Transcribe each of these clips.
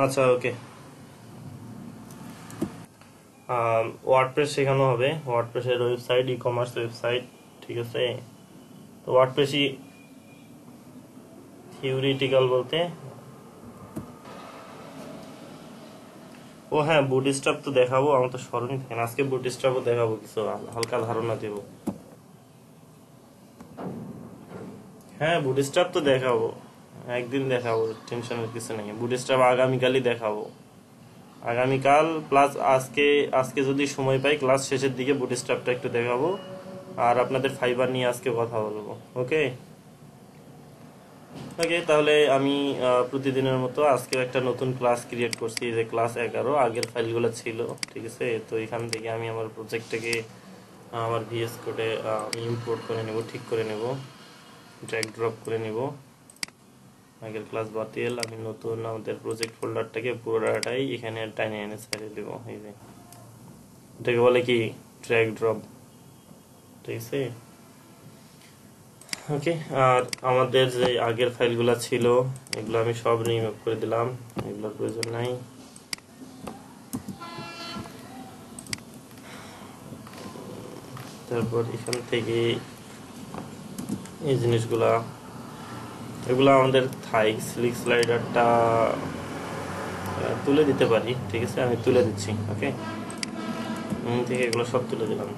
আচ্ছা ওকে, ওয়ার্ডপ্রেস শেখানো হবে। ওয়ার্ডপ্রেসের ওয়েবসাইট, ই কমার্স ওয়েবসাইট, ঠিক আছে। তো ওয়ার্ডপ্রেসই থিওরিটিক্যাল বলতে, ও হ্যাঁ বুটস্ট্র্যাপ তো দেখাবো, আমার তো স্মরণই থাকে না। আজকে বুটস্ট্র্যাপও দেখাবো, কিছু হালকা ধারণা দেব। হ্যাঁ বুটস্ট্র্যাপ তো দেখাবো, একদিন দেখাবো, টেনশনের কিছু নেই। বুটস্ট্র্যাপ আগামীকালই দেখাবো, আগামীকাল প্লাস আজকে। আজকে যদি সময় পাই ক্লাস শেষের দিকে বুটস্ট্র্যাপটা একটু দেখাবো, আর আপনাদের ফাইবার নিয়ে আজকে কথা বলবো। ওকে ওকে, তাহলে আমি প্রতিদিনের মতো আজকে একটা নতুন ক্লাস ক্রিয়েট করছি, যে ক্লাস 11। আগের ফাইলগুলো ছিল, ঠিক আছে। তো এখান থেকে আমি আমার প্রজেক্টটাকে আমার ভিএস কোডে আমি ইম্পোর্ট করে নেব, ঠিক করে নেব, ড্র্যাগ ড্রপ করে নেব। আগের ক্লাস বাতিল, আমি নতুন আমাদের প্রজেক্ট ফোল্ডারটাকে পুরোটাই এখানে টাইনে এনে ছেড়ে দেব। এই যে এটাকে বলে কি ড্র্যাগ ড্রপ, ঠিক আছে। ওকে, আর আমাদের যে আগের ফাইলগুলো ছিল এগুলো আমি সব রিমুভ করে দিলাম, এগুলোর প্রয়োজন নাই। তারপর এখান থেকে এই জিনিসগুলা, এগুলো আমাদের থাই স্লিক স্লাইডারটা তুলে দিতে পারি, ঠিক আছে। আমি তুলে দিচ্ছি, ওকে। থেকে এগুলো সব তুলে দিলাম।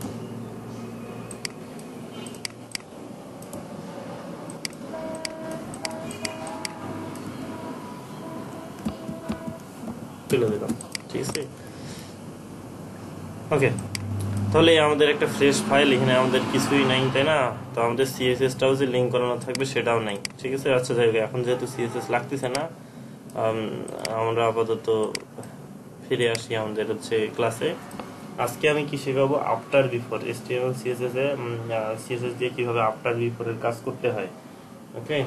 তুলে দিলাম, ঠিক আছে। ওকে, তাহলে আমাদের একটা ফ্রেশ ফাইল, এখানে আমাদের কিছুই নাই, তাই না? তো আমাদের সিএসএসটাও যে লিঙ্ক করানো থাকবে সেটাও নাই, ঠিক আছে। আচ্ছা যাই হোক, এখন যেহেতু সিএসএস লাগতেছে না, আমরা আপাতত ফিরে আসি আমাদের হচ্ছে ক্লাসে। আজকে আমি কি শেখাবো, আফটার বিফোর। এসটিএমএল সিএসএস এ সিএসএস দিয়ে কিভাবে আফটার বিফোর এর কাজ করতে হয়। ওকে,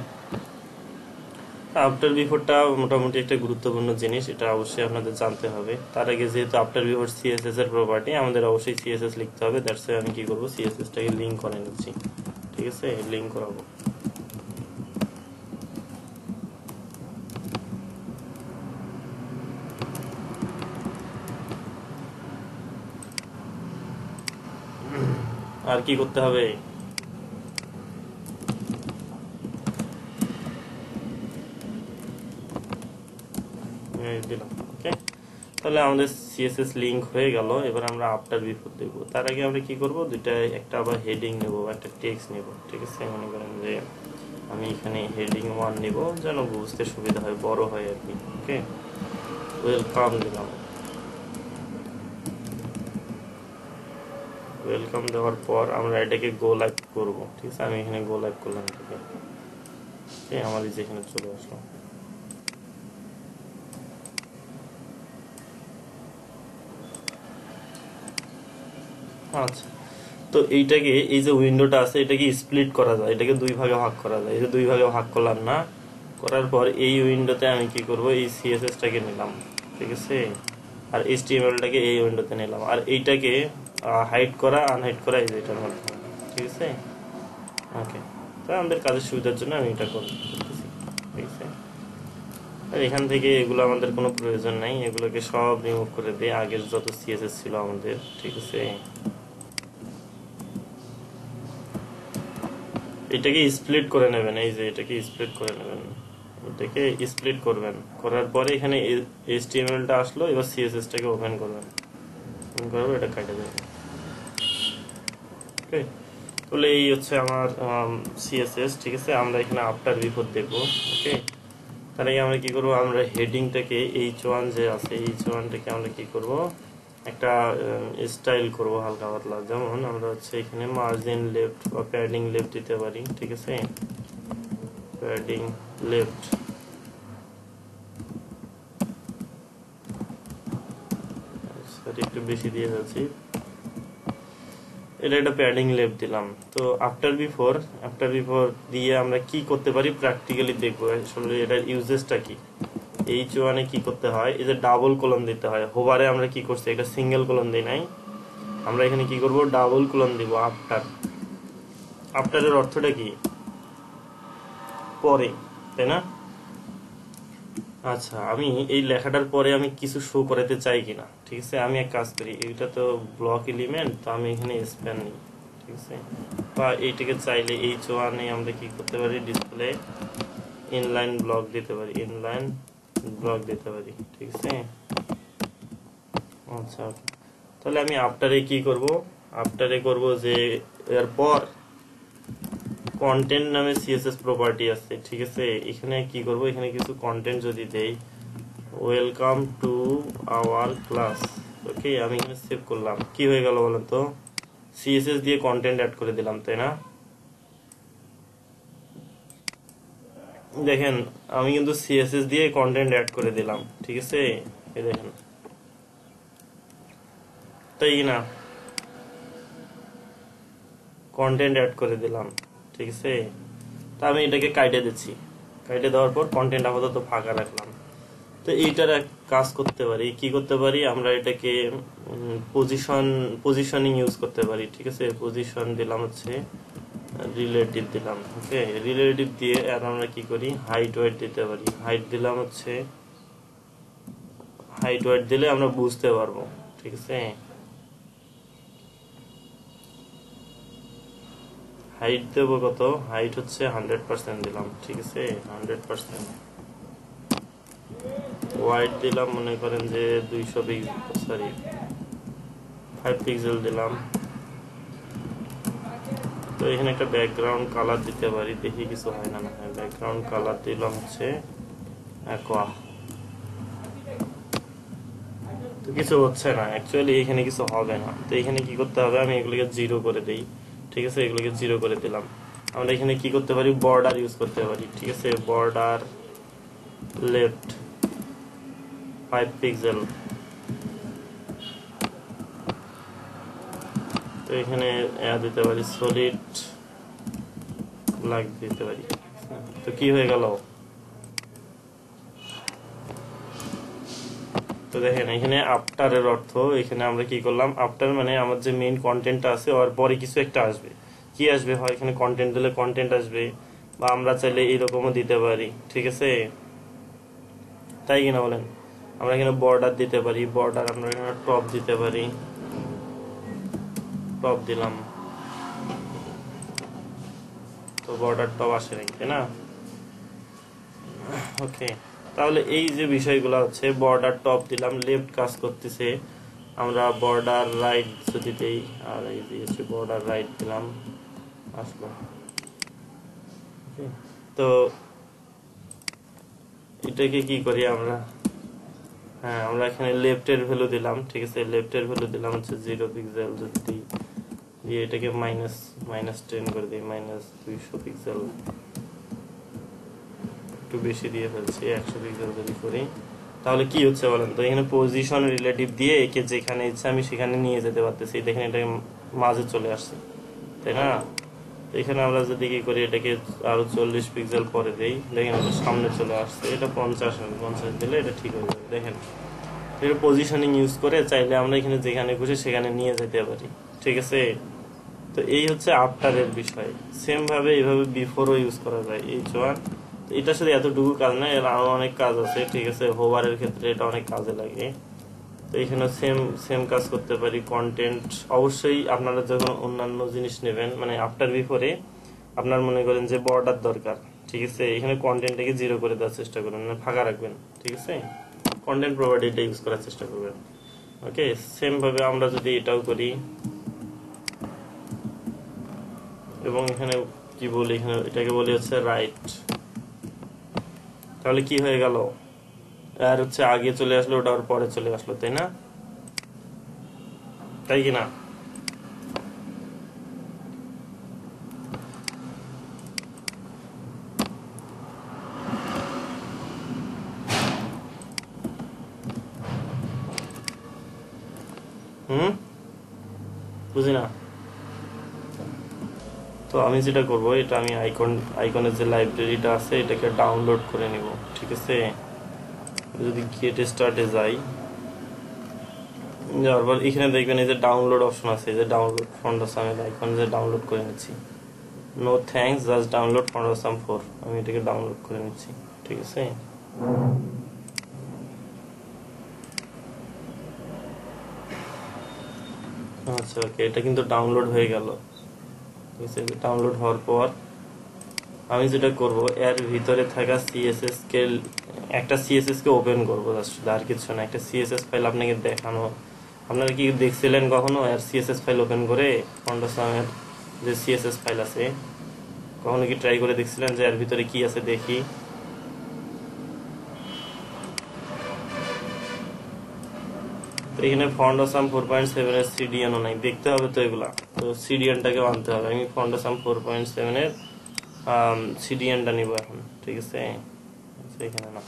আফটার বিফোরটা মোটামুটি একটা গুরুত্বপূর্ণ জিনিস, এটা অবশ্যই আপনাদের জানতে হবে। তার আগে যেহেতু আফটার বিফোর সিএসএস এর প্রপার্টি, আমাদের অবশ্যই সিএসএস লিখতে হবে। দ্যাটস ওয়াই আমি কি করব, সিএসএসটাকে লিংক করে নিচ্ছি, ঠিক আছে। লিংক করাবো। আর কি করতে হবে, দিলাম। ওকে, তাহলে আমাদের সিএসএস লিংক হয়ে গেল। এবার আমরা আফটার বিফোর দেব। তার আগে আমরা কি করব, দুইটা একটা আবার হেডিং নেব, একটা টেক্সট নেব, ঠিক আছে। মনে করেন যে আমি এখানে হেডিং 1 নেব, যেন বুঝতে সুবিধা হয়, বড় হয় আর কি। ওকে, ওয়েলকাম দিলাম। ওয়েলকাম দেওয়ার পর আমরা এটাকে গো লাইভ করব, ঠিক আছে। আমি এখানে গো লাইভ করলাম, ঠিক আছে। আমার এই যে এখানে চলে আসলো। আচ্ছা, তো এইটাকে, এই যে উইন্ডোটা আছে এটাকে স্প্লিট করা যায়, এটাকে দুই ভাগে ভাগ করা যায়। এই যে দুই ভাগে ভাগ করলাম না, করার পর এই উইন্ডোতে আমি কি করব, এই সিএসএসটাকে নিলাম, ঠিক আছে। আর এইচটিএমএলটাকে এই উইন্ডোতে নিলাম, আর এইটাকে হাইড করা আনহাইড করা এই যে এটার মাধ্যমে, ঠিক আছে। ওকে, তো আমাদের কাজের সুবিধার জন্য আমি এটা করতেছি, ঠিক আছে। আর এখান থেকে এগুলো আমাদের কোনো প্রয়োজন নাই, এগুলোকে সব রিমুভ করে দিয়ে আগের যত সিএসএস ছিল আমাদের, ঠিক আছে। এটাকে স্প্লিট করে নেবেন, এই যে এটাকে স্প্লিট করে নেবেন, এটাকে স্প্লিট করবেন। করার পরে এখানে এইচটিএমএলটা আসলো, এবার সিএসএসটাকে ওপেন করবেন, এটা কেটে যাবে। ওকে, তাহলে এই হচ্ছে আমার সিএসএস, ঠিক আছে। আমরা এখানে আফটার বিফোর দেখবো। ওকে, তার আগে আমরা কি করবো, আমরা হেডিংটাকে H1 যে আছে H1টাকে আমরা কি করব, একটা স্টাইল করব হালকা পাতলা। যেমন আমরা হচ্ছে এখানে মার্জিন লেফট বা প্যাডিং লেফট দিতে পারি, ঠিক আছে। প্যাডিং লেফট, সরি একটু বেশি দিয়ে যাচ্ছি, এটা একটা প্যাডিং লেফট দিলাম। তো আফটার বিফোর দিয়ে আমরা কি করতে পারি প্র্যাকটিক্যালি দেখবো, আসলে এটার ইউজেসটা কি। H1 এ কি করতে হয়, এই যে ডাবল কলম দিতে হয়। হোভারে আমরা কি করছি, একটা সিঙ্গেল কলম দিই নাই, আমরা এখানে কি করব, ডাবল কলম দিব। আফটারের অর্থটা কি, পরে, তাই না? আচ্ছা, আমি এই লেখাটার পরে আমি কিছু শো করাতে চাই কিনা, ঠিক আছে? আমি এক কাজ করি, এটা তো ব্লক এলিমেন্ট, তো আমি এখানে স্প্যান নিই, ঠিক আছে? বা এইটাকে চাইলে এই চোয়ানে আমরা কি করতে পারি, ডিসপ্লে ইনলাইন ব্লক দিতে পারি, ইনলাইন ব্লক দিতে পারি, ঠিক আছে? আচ্ছা, তাহলে আমি আফটারে কি করব, আফটারে করব যে এরপর কন্টেন্ট নামে সিএসএস প্রপার্টি আছে, ঠিক আছে? এখানে কি করব, এখানে কিছু কন্টেন্ট যদি দেই, ওয়েলকাম টু আওয়ার ক্লাস, ওকে, আমি এখানে সেভ করলাম, কি হয়ে গেল বলেন তো, সিএসএস দিয়ে কন্টেন্ট অ্যাড করে দিলাম, তাই না? দেখেন আমি কিন্তু সিএসএস দিয়ে কন্টেন্ট অ্যাড করে দিলাম, ঠিক আছে? এই দেখেন, তাই না, কন্টেন্ট অ্যাড করে দিলাম, ঠিক আছে? তা আমি এটাকে কাইটে দিচ্ছি, কাইটে দেওয়ার পর কন্টেন্ট আপাতত ফাঁকা রাখলাম। তো এইটার এক কাজ করতে পারি, কি করতে পারি, আমরা এটাকে পজিশনিং ইউজ করতে পারি, ঠিক আছে? পজিশন দিলাম হচ্ছে রিলেটিভ দিলাম, ওকে, রিলেটিভ দিয়ে আর আমরা কি করি, হাইট ওয়েট দিতে পারি, হাইট দিলাম হচ্ছে, হাইট ওয়েট দিলে আমরা বুঝতে পারবো, ঠিক আছে? হাইট দেবো কত, হাইট হচ্ছে 100% দিলাম, ঠিক আছে? 100%। ওয়াইড দিলাম মনে করেন যে 200 পিক্সেল, সরি 5 পিক্সেল দিলাম। তো এখানে একটা ব্যাকগ্রাউন্ড কালার দিতে পারি, দেখি কিছু হয় না, ব্যাকগ্রাউন্ড কালার দিলাম হচ্ছে অ্যাকোয়া, তো কিছু হচ্ছে না, অ্যাকচুয়ালি এখানে কিছু হবে না। তো এখানে কি করতে হবে, আমি এগুলোকে 0 করে দেই, ঠিক আছে? এগুলোকে 0 করে দিলাম। আমরা এখানে কি করতে পারি, বর্ডার ইউজ করতে পারি, ঠিক আছে? বর্ডার লেফট 5 পিক্সেল, তো এখানে দিতে পারি সলিড ব্ল্যাক দিতে পারি। তো কি হয়ে গেল, তো দেখেন এখানে আফটারের অর্থ, এখানে আমরা কি করলাম, আফটার মানে আমার যে মেইন কন্টেন্টটা আছে ওর পরে কিছু একটা আসবে, কি আসবে, হয় এখানে কন্টেন্ট দিলে কন্টেন্ট আসবে, বা আমরা চাইলে এইরকমও দিতে পারি, ঠিক আছে? তাই কিনা বলেন? আমরা এখানে বর্ডার দিতে পারি, বর্ডার আমরা এখানে টপ দিতে পারি, টপ দিলাম, তো বর্ডার টপ আসে নাকি, তাই না? ওকে, তাহলে এই যে বিষয়গুলো হচ্ছে, বর্ডার টপ দিলাম, লেফট কাজ করতেছে, আমরা বর্ডার রাইট যদি দেই, আর এই যে হচ্ছে বর্ডার রাইট দিলাম, আসলো। তো এটাকে কি করি আমরা, হ্যাঁ আমরা এখানে লেফটের ভ্যালু দিলাম, ঠিক আছে? লেফটের ভ্যালু দিলাম হচ্ছে 0 পিক্সেল, যদি দিয়ে এটাকে -10 করে দিই, -200 পিক্সেল, একটু বেশি দিয়ে ফেলছি, 100 পিক্সেল যদি করি, তাহলে কি হচ্ছে বলেন তো, এখানে পজিশন রিলেটিভ দিয়ে একে যেখানে ইচ্ছা আমি সেখানে নিয়ে যেতে পারতেছি, দেখেন এটাকে মাঝে চলে আসছে, তাই না? এখানে আমরা যদি কি করি, এটাকে আরো 40 পিক্সেল পরে দেই, দেখেন এটা সামনে চলে আসছে, এটা 50 দিলে এটা ঠিক হয়ে যাবে। দেখেন এটা পজিশনিং ইউজ করে চাইলে আমরা এখানে যেখানে খুশি সেখানে নিয়ে যেতে পারি, ঠিক আছে? তো এই হচ্ছে আফটারের বিষয়। সেম ভাবে এইভাবে বিফোরও ইউজ করা যায়, এই ওয়ান। এটা শুধু এতটুকু কাজ না, এর আরো অনেক কাজ আছে, ঠিক আছে? হোভারের ক্ষেত্রে এটা অনেক কাজে লাগে। তো এখানে সেম সেম কাজ করতে পারি। কন্টেন্ট অবশ্যই আপনারা যখন অন্যান্য জিনিস নেবেন, মানে আফটার বিফোরে আপনার মনে করেন যে বর্ডার দরকার, ঠিক আছে? এখানে কন্টেন্টটাকে 0 করে দেওয়ার চেষ্টা করবেন, মানে ফাঁকা রাখবেন, ঠিক আছে? কন্টেন্ট প্রপার্টিটা ইউজ করার চেষ্টা করবেন, ওকে? সেম ভাবে আমরা যদি এটাও করি, এবং এখানে কি বলি, এখানে এটাকে বলি হচ্ছে রাইট, তাহলে কি হয়ে গেল, আর হচ্ছে আগে চলে আসলো, ওটা আর পরে চলে আসলো, তাই না? তাই কি না? বুঝি না। তো আমি যেটা করব, এটা আমি আইকনের যে লাইব্রেরিটা আছে এটাকে ডাউনলোড করে নিব, ঠিক আছে? যদি গেট স্টার্টে যাই, যাওয়ার পর এখানে দেখবেন এই যে ডাউনলোড অপশন আছে, এই যে ডাউনলোড ফন্ট আছে, আমি আইকন যে ডাউনলোড করে নিচ্ছি, নো থ্যাঙ্কস, জাস্ট ডাউনলোড ফন্ডাসাম 4। আমি এটাকে ডাউনলোড করে নিচ্ছি, ঠিক আছে। আচ্ছা ওকে, এটা কিন্তু ডাউনলোড হয়ে গেল, ঠিক আছে। ডাউনলোড হওয়ার পর আমি যেটা করব, এর ভিতরে থাকা সিএসএস কে একটা সিএসএস কে ওপেন করবো, আর কিছু না। একটা সিএসএস ফাইল আপনাকে দেখানো, আপনারা কি দেখছিলেন কখনো এর সিএসএস ফাইল ওপেন করে? ফন্ডাসামের যে সিএসএস ফাইল আছে, কখনো কি ট্রাই করে দেখছিলেন যে এর ভিতরে কি আছে দেখি? তো এখানে ফন্ডাসাম 4.7 এর সিডিএনও নাই, দেখতে হবে তো এগুলা। তো সিডিএনটাকেও আনতে হবে। আমি ফন্ডাসাম 4.7 এর সিডিএনটা নিব এখন, ঠিক আছে। এখানে না,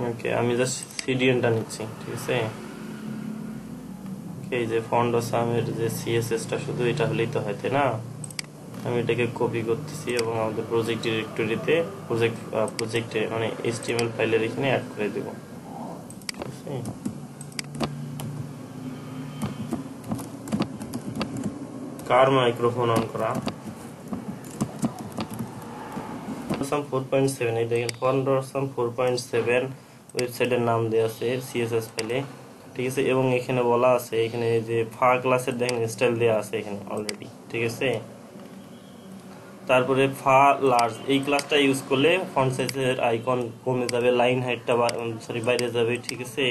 ওকে, আমি জাস্ট সিডিএনটা নিচ্ছি, ঠিক আছে। এই যে ফন্ডাসামের যে সিএসএসটা, শুধু এটা হলেই তো হয়, তাই না? আমি এটাকে কপি করতেছি এবং আমাদের প্রজেক্ট ডিরেক্টরিতে প্রজেক্টে মানে এইচটিএমএল ফাইলের এখানে অ্যাড করে দেব, ঠিক আছে। কার মাইক্রোফোন অন করা? ফন্ডাসাম 4.7, এই দেখেন ফন্ডাসাম 4.7 ওয়েবসাইটের নাম দেওয়া আছে সিএসএস ফাইলে, ঠিক আছে। এবং এখানে বলা আছে, এখানে যে ফা ক্লাসের দেখেন স্টাইল দেওয়া আছে এখানে অলরেডি, ঠিক আছে। তারপরে ফা লার্জ, এই ক্লাসটা ইউজ করলে ফন্ট সাইজের আইকন কমে যাবে, লাইন হাইটটা বাইরে যাবে, ঠিক আছে।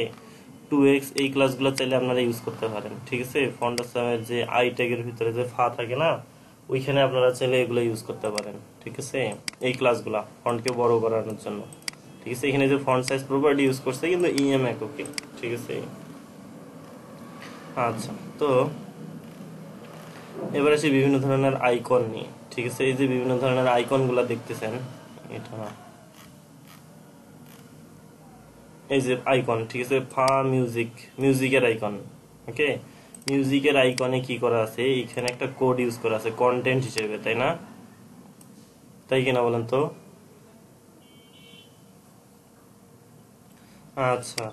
2x এই ক্লাসগুলো চাইলে আপনারা ইউজ করতে পারেন, ঠিক আছে। ফন্ডাসামের যে আই ট্যাগের ভিতরে যে ফা থাকে না, ওইখানে আপনারা চাইলে এগুলো ইউজ করতে পারেন, ঠিক আছে। এই ক্লাসগুলা ফন্টকে বড় করানোর জন্য, ঠিক আছে। এখানে যে ফন্ট সাইজ প্রপার্টি ইউজ করছে কিন্তু ইএম এককে, ঠিক আছে। আচ্ছা, তো এবার আসি বিভিন্ন ধরনের আইকন নিয়ে, ঠিক আছে। এই যে বিভিন্ন ধরনের আইকন গুলা দেখতেছেন, এটা না, এই যে আইকন, ঠিক আছে। ফা মিউজিকের আইকন, ওকে। মিউজিকের আইকনে কি করা আছে, এখানে একটা কোড ইউজ করা আছে কন্টেন্ট হিসেবে, তাই না? তাই কিনা বলেন তো? আচ্ছা,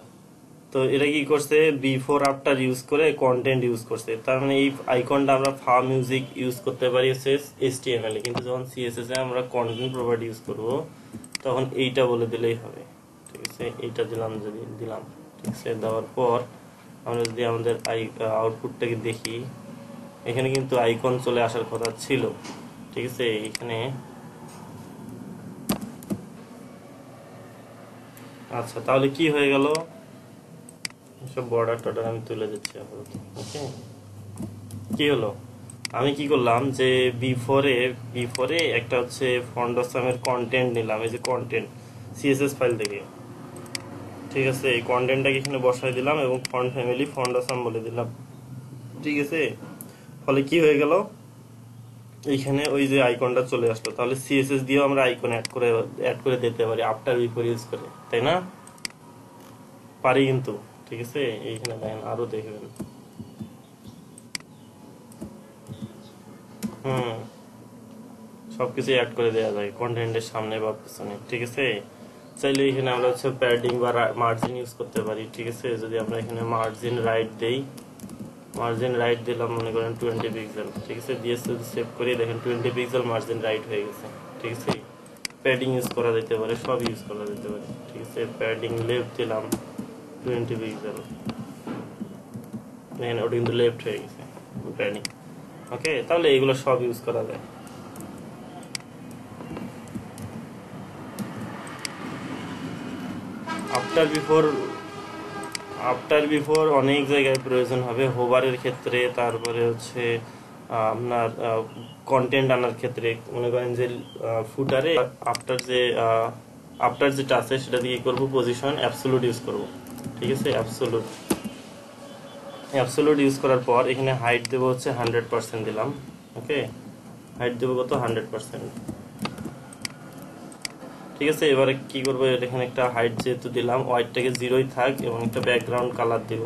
তো এটা কি করছে, বিফোর আফটার ইউজ করে কন্টেন্ট ইউজ করছে। তার মানে এই আইকনটা আমরা ফা মিউজিক ইউজ করতে পারি হচ্ছে এইচটিএমএল এ, কিন্তু যখন সিএসএস এ আমরা কন্টেন্ট প্রপার্টি ইউজ করব, তখন এইটা বলে দিলেই হবে, ঠিক আছে। এইটা দিলাম, যদি দিলাম, ঠিক আছে। দেওয়ার পর আমরা যদি আমাদের আউটপুটটাকে দেখি, এখানে কিন্তু আইকন চলে আসার কথা ছিল, ঠিক আছে। এখানে আচ্ছা, তাহলে কি হয়ে গেল, সব বর্ডার টর্ডার আমি তুলে দিচ্ছি আপাতত, ওকে। কি হলো, আমি কি করলাম যে বিফোরে একটা হচ্ছে ফন্ডাসামের কন্টেন্ট নিলাম, এই যে কন্টেন্ট সিএসএস ফাইল থেকে, ঠিক আছে। এই কন্টেন্টটাকে এখানে বসাই দিলাম এবং ফন্ট ফ্যামিলি ফন্ডাসাম বলে দিলাম, ঠিক আছে। ফলে কি হয়ে গেল, এইখানে ওই যে আইকনটা চলে আসলো। তাহলে সিএসএস দিয়েও আমরা আইকন অ্যাড করে দিতে পারি আফটার বিফোর ইউজ করে, তাই না? পারি কিন্তু, ঠিক আছে। এইখানে দেখেন, আরো দেখবেন, সবকিছু অ্যাড করে দেওয়া যায় কন্টেন্টের সামনে বা পিছনে, ঠিক আছে। চাইলে এখানে আমরা হচ্ছে প্যাডিং বা মার্জিন ইউজ করতে পারি, ঠিক আছে। যদি আমরা এখানে মার্জিন রাইট দেই, মার্জিন রাইট দিলাম মনে করেন 20 পিক্সেল, ঠিক আছে। দিয়ে যদি সেভ করি, দেখেন 20 পিক্সেল মার্জিন রাইট হয়ে গেছে, ঠিক আছে। প্যাডিং ইউজ করা যেতে পারে, সব ইউজ করা যেতে পারে, ঠিক আছে। প্যাডিং লেফট দিলাম 20 পিক্সেল, দেখেন ওটা কিন্তু লেফট হয়ে গেছে প্যাডিং, ওকে। তাহলে এগুলো সব ইউজ করা যায়। আফটার বিফোর অনেক জায়গায় প্রয়োজন হবে, হোভারের ক্ষেত্রে, তারপরে হচ্ছে আপনার কন্টেন্ট আনার ক্ষেত্রে। মনে করেন যে ফুটারে আফটার যেটা আছে সেটা দিয়ে করব পজিশন অ্যাবসোলুট ইউজ করব, ঠিক আছে। অ্যাবসোলুট ইউজ করার পর এখানে হাইট দেবো হচ্ছে 100% দিলাম, ওকে। হাইট দেবো কত, 100%, ঠিক আছে। এবারে কি করবো, এখানে একটা হাইট যেহেতু দিলাম, হোয়াইটটাকে 0ই থাক এবং একটা ব্যাকগ্রাউন্ড কালার দিব।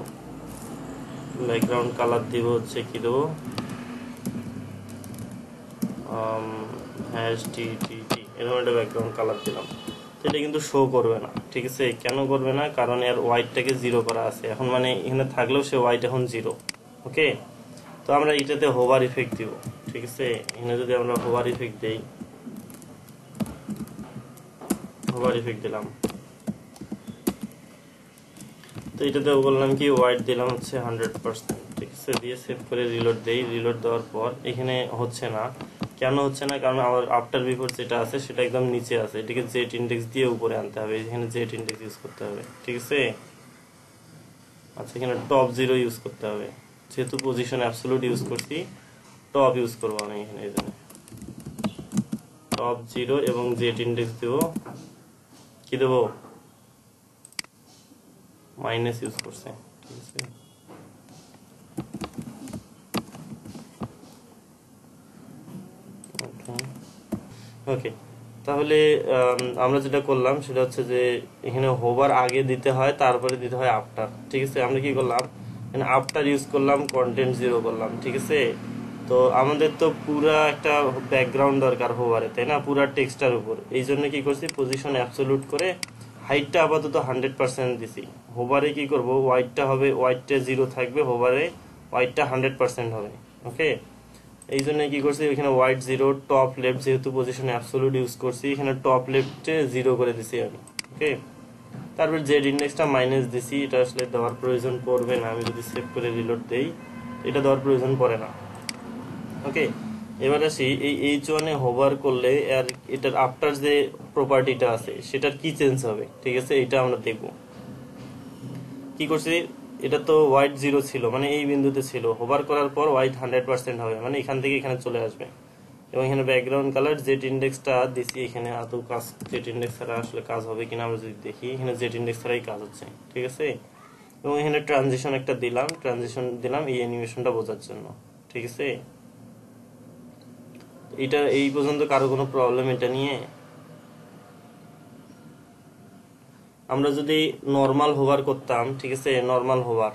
ব্যাকগ্রাউন্ড কালার দিব হচ্ছে কি দেবো, হ্যাশ টি টি টি, এরকম একটা ব্যাকগ্রাউন্ড কালার দিলাম, এটা কিন্তু শো করবে না, ঠিক আছে? কেন করবে না? কারণ এর ওয়াইটটাকে 0 করা আছে এখন, মানে এখানে থাকলেও সে ওয়াইট এখন 0। ওকে, তো আমরা এটাতে হোভার ইফেক্ট দিব, ঠিক আছে? এখানে যদি আমরা হোভার ইফেক্ট দেই, হোভার ইফেক্ট দিলাম, তো এটাতে বললাম কি ওয়াইট দিলাম হচ্ছে 100%, ঠিক আছে? দিয়ে সেভ করে রিলোড দেই। রিলোড দেওয়ার পর এখানে হচ্ছে না। কেন হচ্ছে না? কারণ আমার আফটার বিফোর যেটা আছে সেটা একদম নিচে আছে, এটাকে জেড ইন্ডেক্স দিয়ে উপরে আনতে হবে। এখানে জেড ইন্ডেক্স ইউজ করতে হবে, ঠিক আছে? আচ্ছা, এখানে টপ 0 ইউজ করতে হবে, যেহেতু পজিশন অ্যাবসলিউট ইউজ করছি, টপ ইউজ করবো আমি এখানে। এই জন্য টপ 0 এবং জেড ইন্ডেক্স দেব, কি দেবো? মাইনাস ইউজ করছে, ঠিক আছে? ওকে, তাহলে আমরা যেটা করলাম সেটা হচ্ছে যে এখানে হোভার আগে দিতে হয়, তারপরে দিতে হয় আফটার, ঠিক আছে? আমরা কি করলাম, এখানে আফটার ইউজ করলাম, কন্টেন্ট 0 করলাম, ঠিক আছে? তো আমাদের তো পুরা একটা ব্যাকগ্রাউন্ড দরকার হোভারে, তাই না? পুরা টেক্সটার উপর। এই জন্য কি করছি, পজিশন অ্যাবসলিউট করে হাইটটা আপাতত 100% দিছি। হোভারে কি করব, ওয়াইটটা হবে, ওয়াইটটা 0 থাকবে, হোভারে ওয়াইটটা 100% হবে। ওকে, এই জন্য কি করছি, এখানে হোয়াইট 0, টপ লেফট, যেহেতু পজিশন অ্যাবসলিউট ইউজ করছি, এখানে টপ লেফটে 0 করে দিছি আমি। ওকে, তারপর জেড ইন্ডেক্সটা মাইনাস দিছি, এটা আসলে দেওয়ার প্রয়োজন পড়বে না। আমি যদি সেভ করে রিলোড দেই, এটা দেওয়ার প্রয়োজন পড়ে না। ওকে, এবার আসি এই H1 এ হোভার করলে আর এটার আফটার যে প্রপার্টিটা আছে সেটার কি চেঞ্জ হবে, ঠিক আছে? এটা আমরা দেখব। কি করছি, এটা তো হোয়াইট 0 ছিল, মানে এই বিন্দুতে ছিল। হোভার করার পর হোয়াইট 100% হবে, মানে এখান থেকে এখানে চলে আসবে। এবং এখানে ব্যাকগ্রাউন্ড কালার জেড ইন্ডেক্সটা দিছি। এখানে আদৌ কাজ জেড ইন্ডেক্স ছাড়া আসলে কাজ হবে কিনা আমরা যদি দেখি, এখানে জেড ইন্ডেক্স ছাড়াই কাজ হচ্ছে, ঠিক আছে? এবং এখানে ট্রানজিশন একটা দিলাম, ট্রানজিশন দিলাম এই অ্যানিমেশনটা বোঝার জন্য, ঠিক আছে? এটা এই পর্যন্ত কারো কোনো প্রবলেম এটা নিয়ে? আমরা যদি নর্মাল হোভার করতাম, ঠিক আছে, নর্মাল হোভার,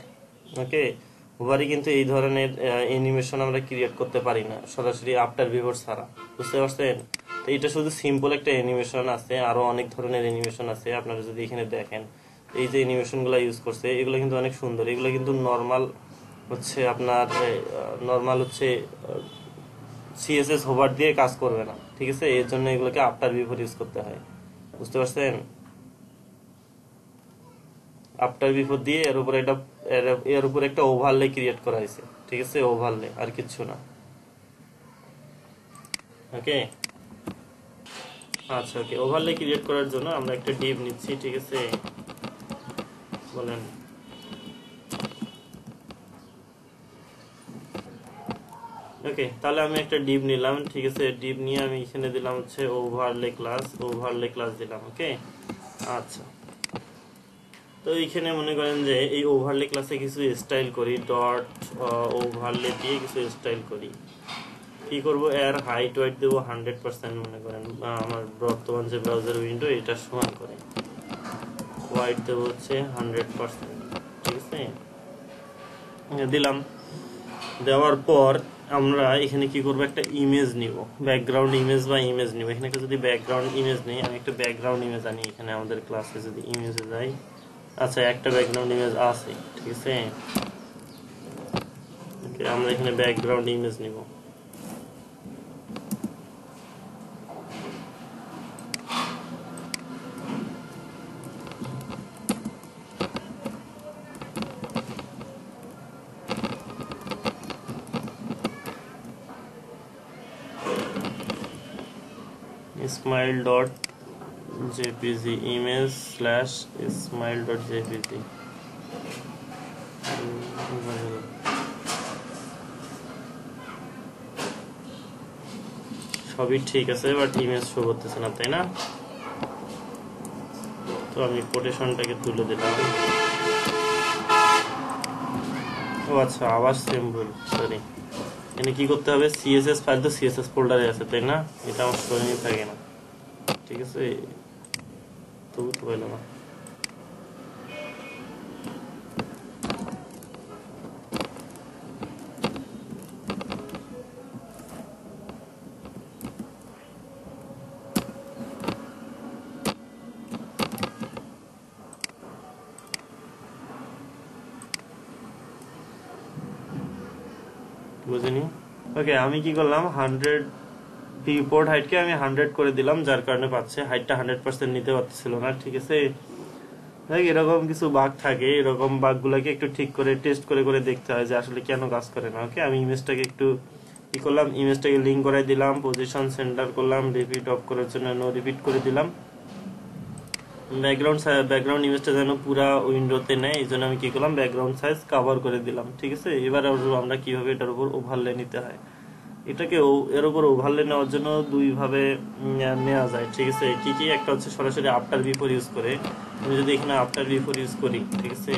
ওকে, হোভারে কিন্তু এই ধরনের অ্যানিমেশন আমরা ক্রিয়েট করতে পারি না সরাসরি আফটার বিফোর ছাড়া, বুঝতে পারছেন? তো এটা শুধু সিম্পল একটা অ্যানিমেশন আছে, আরো অনেক ধরনের অ্যানিমেশন আছে। আপনারা যদি এখানে দেখেন, এই যে অ্যানিমেশনগুলো ইউজ করছে এগুলো কিন্তু অনেক সুন্দর। এগুলো কিন্তু নর্মাল হচ্ছে আপনার নর্মাল হচ্ছে সিএসএস হোভার দিয়ে কাজ করবে না, ঠিক আছে? এর জন্য এগুলোকে আফটার বিফোর ইউজ করতে হয়, বুঝতে পারছেন? আফটার বিফোর দিয়ে এর উপর একটা ওভারলে ক্রিয়েট করা হয়েছে, ঠিক আছে? ওভারলে, আর কিছু না। ওকে, আচ্ছা, ওকে, ওভারলে ক্রিয়েট করার জন্য আমরা একটা ডিভ নিচ্ছি, ঠিক আছে? বলেন, ওকে, তাহলে আমি একটা ডিভ নিলাম, ঠিক আছে? ডিভ নিয়ে আমি এখানে দিলাম হচ্ছে ওভারলে ক্লাস দিলাম। ওকে, আচ্ছা, তো এইখানে মনে করেন যে এই ওভারলে ক্লাসে কিছু স্টাইল করি, ডট ওভারলে দিয়ে কিছু স্টাইল করি। কি করব, এর হাইট ওয়াইট দেবো 100%, মনে করেন আমার বর্তমান যে ব্রাউজার উইন্ডো এটা সমান করে। ওয়াইট দেবো হচ্ছে 100%, ঠিক আছে? দিলাম। দেওয়ার পর আমরা এখানে কি করব, একটা ইমেজ নিব, ব্যাকগ্রাউন্ড ইমেজ বা ইমেজ নিব। এখানে যদি ব্যাকগ্রাউন্ড ইমেজ নেই, আমি একটা ব্যাকগ্রাউন্ড ইমেজ আনি। এখানে আমাদের ক্লাসে যদি ইমেজে যাই, আচ্ছা, একটা ব্যাকগ্রাউন্ড ইমেজ আছে, ঠিক আছে? ওকে, আমরা এখানে ব্যাকগ্রাউন্ড ইমেজ নিব। smile.jpg image / smile.jpg সবই ঠিক আছে, বাট ইমেজ শো করতেছে না, তাই না? তো আমি কোটেশনটাকে তুলে দিলাম। ও আচ্ছা, আবার সেম ভুল, সরি। এখানে কি করতে হবে, সিএসএস ফাইল তো সিএসএস ফোল্ডারে আছে, তাই না? এটা আমার স্টোরেজে থাকে না, ঠিক আছে? তবু তো পেলাম না। বুঝিনি। ওকে, আমি কি করলাম 100 ভিউপোর্ট হাইটকে আমি 100 করে দিলাম, যার কারণে পাচ্ছে হাইটটা 100% নিতে পারছিল না। ঠিক আছে, এরকম কিছু বাগ থাকে, এরকম বাগগুলোকে একটু ঠিক করে টেস্ট করে করে দেখতে হয় যে আসলে কেন কাজ করে না। ওকে, আমি ইমেজটাকে একটু কি করলাম, ইমেজটাকে লিঙ্ক করাই দিলাম, পজিশন সেন্টার করলাম, রিপিট অফ করার জন্য নো রিপিট করে দিলাম। ব্যাকগ্রাউন্ড ইমেজটা যেন পুরা উইন্ডোতে নেয়, এই জন্য আমি কি করলাম, ব্যাকগ্রাউন্ড সাইজ কভার করে দিলাম। ঠিক আছে, এবার আমরা কিভাবে এটার উপর ওভারলে নিতে হয়, এটাকে এর উপর ওভারলে নেওয়ার জন্য দুই ভাবে নেওয়া যায়। ঠিক আছে, কি কি, একটা হচ্ছে সরাসরি আফটার বিফোর ইউজ করে। আমি যদি এখানে আফটার বিফোর ইউজ করি, ঠিক আছে,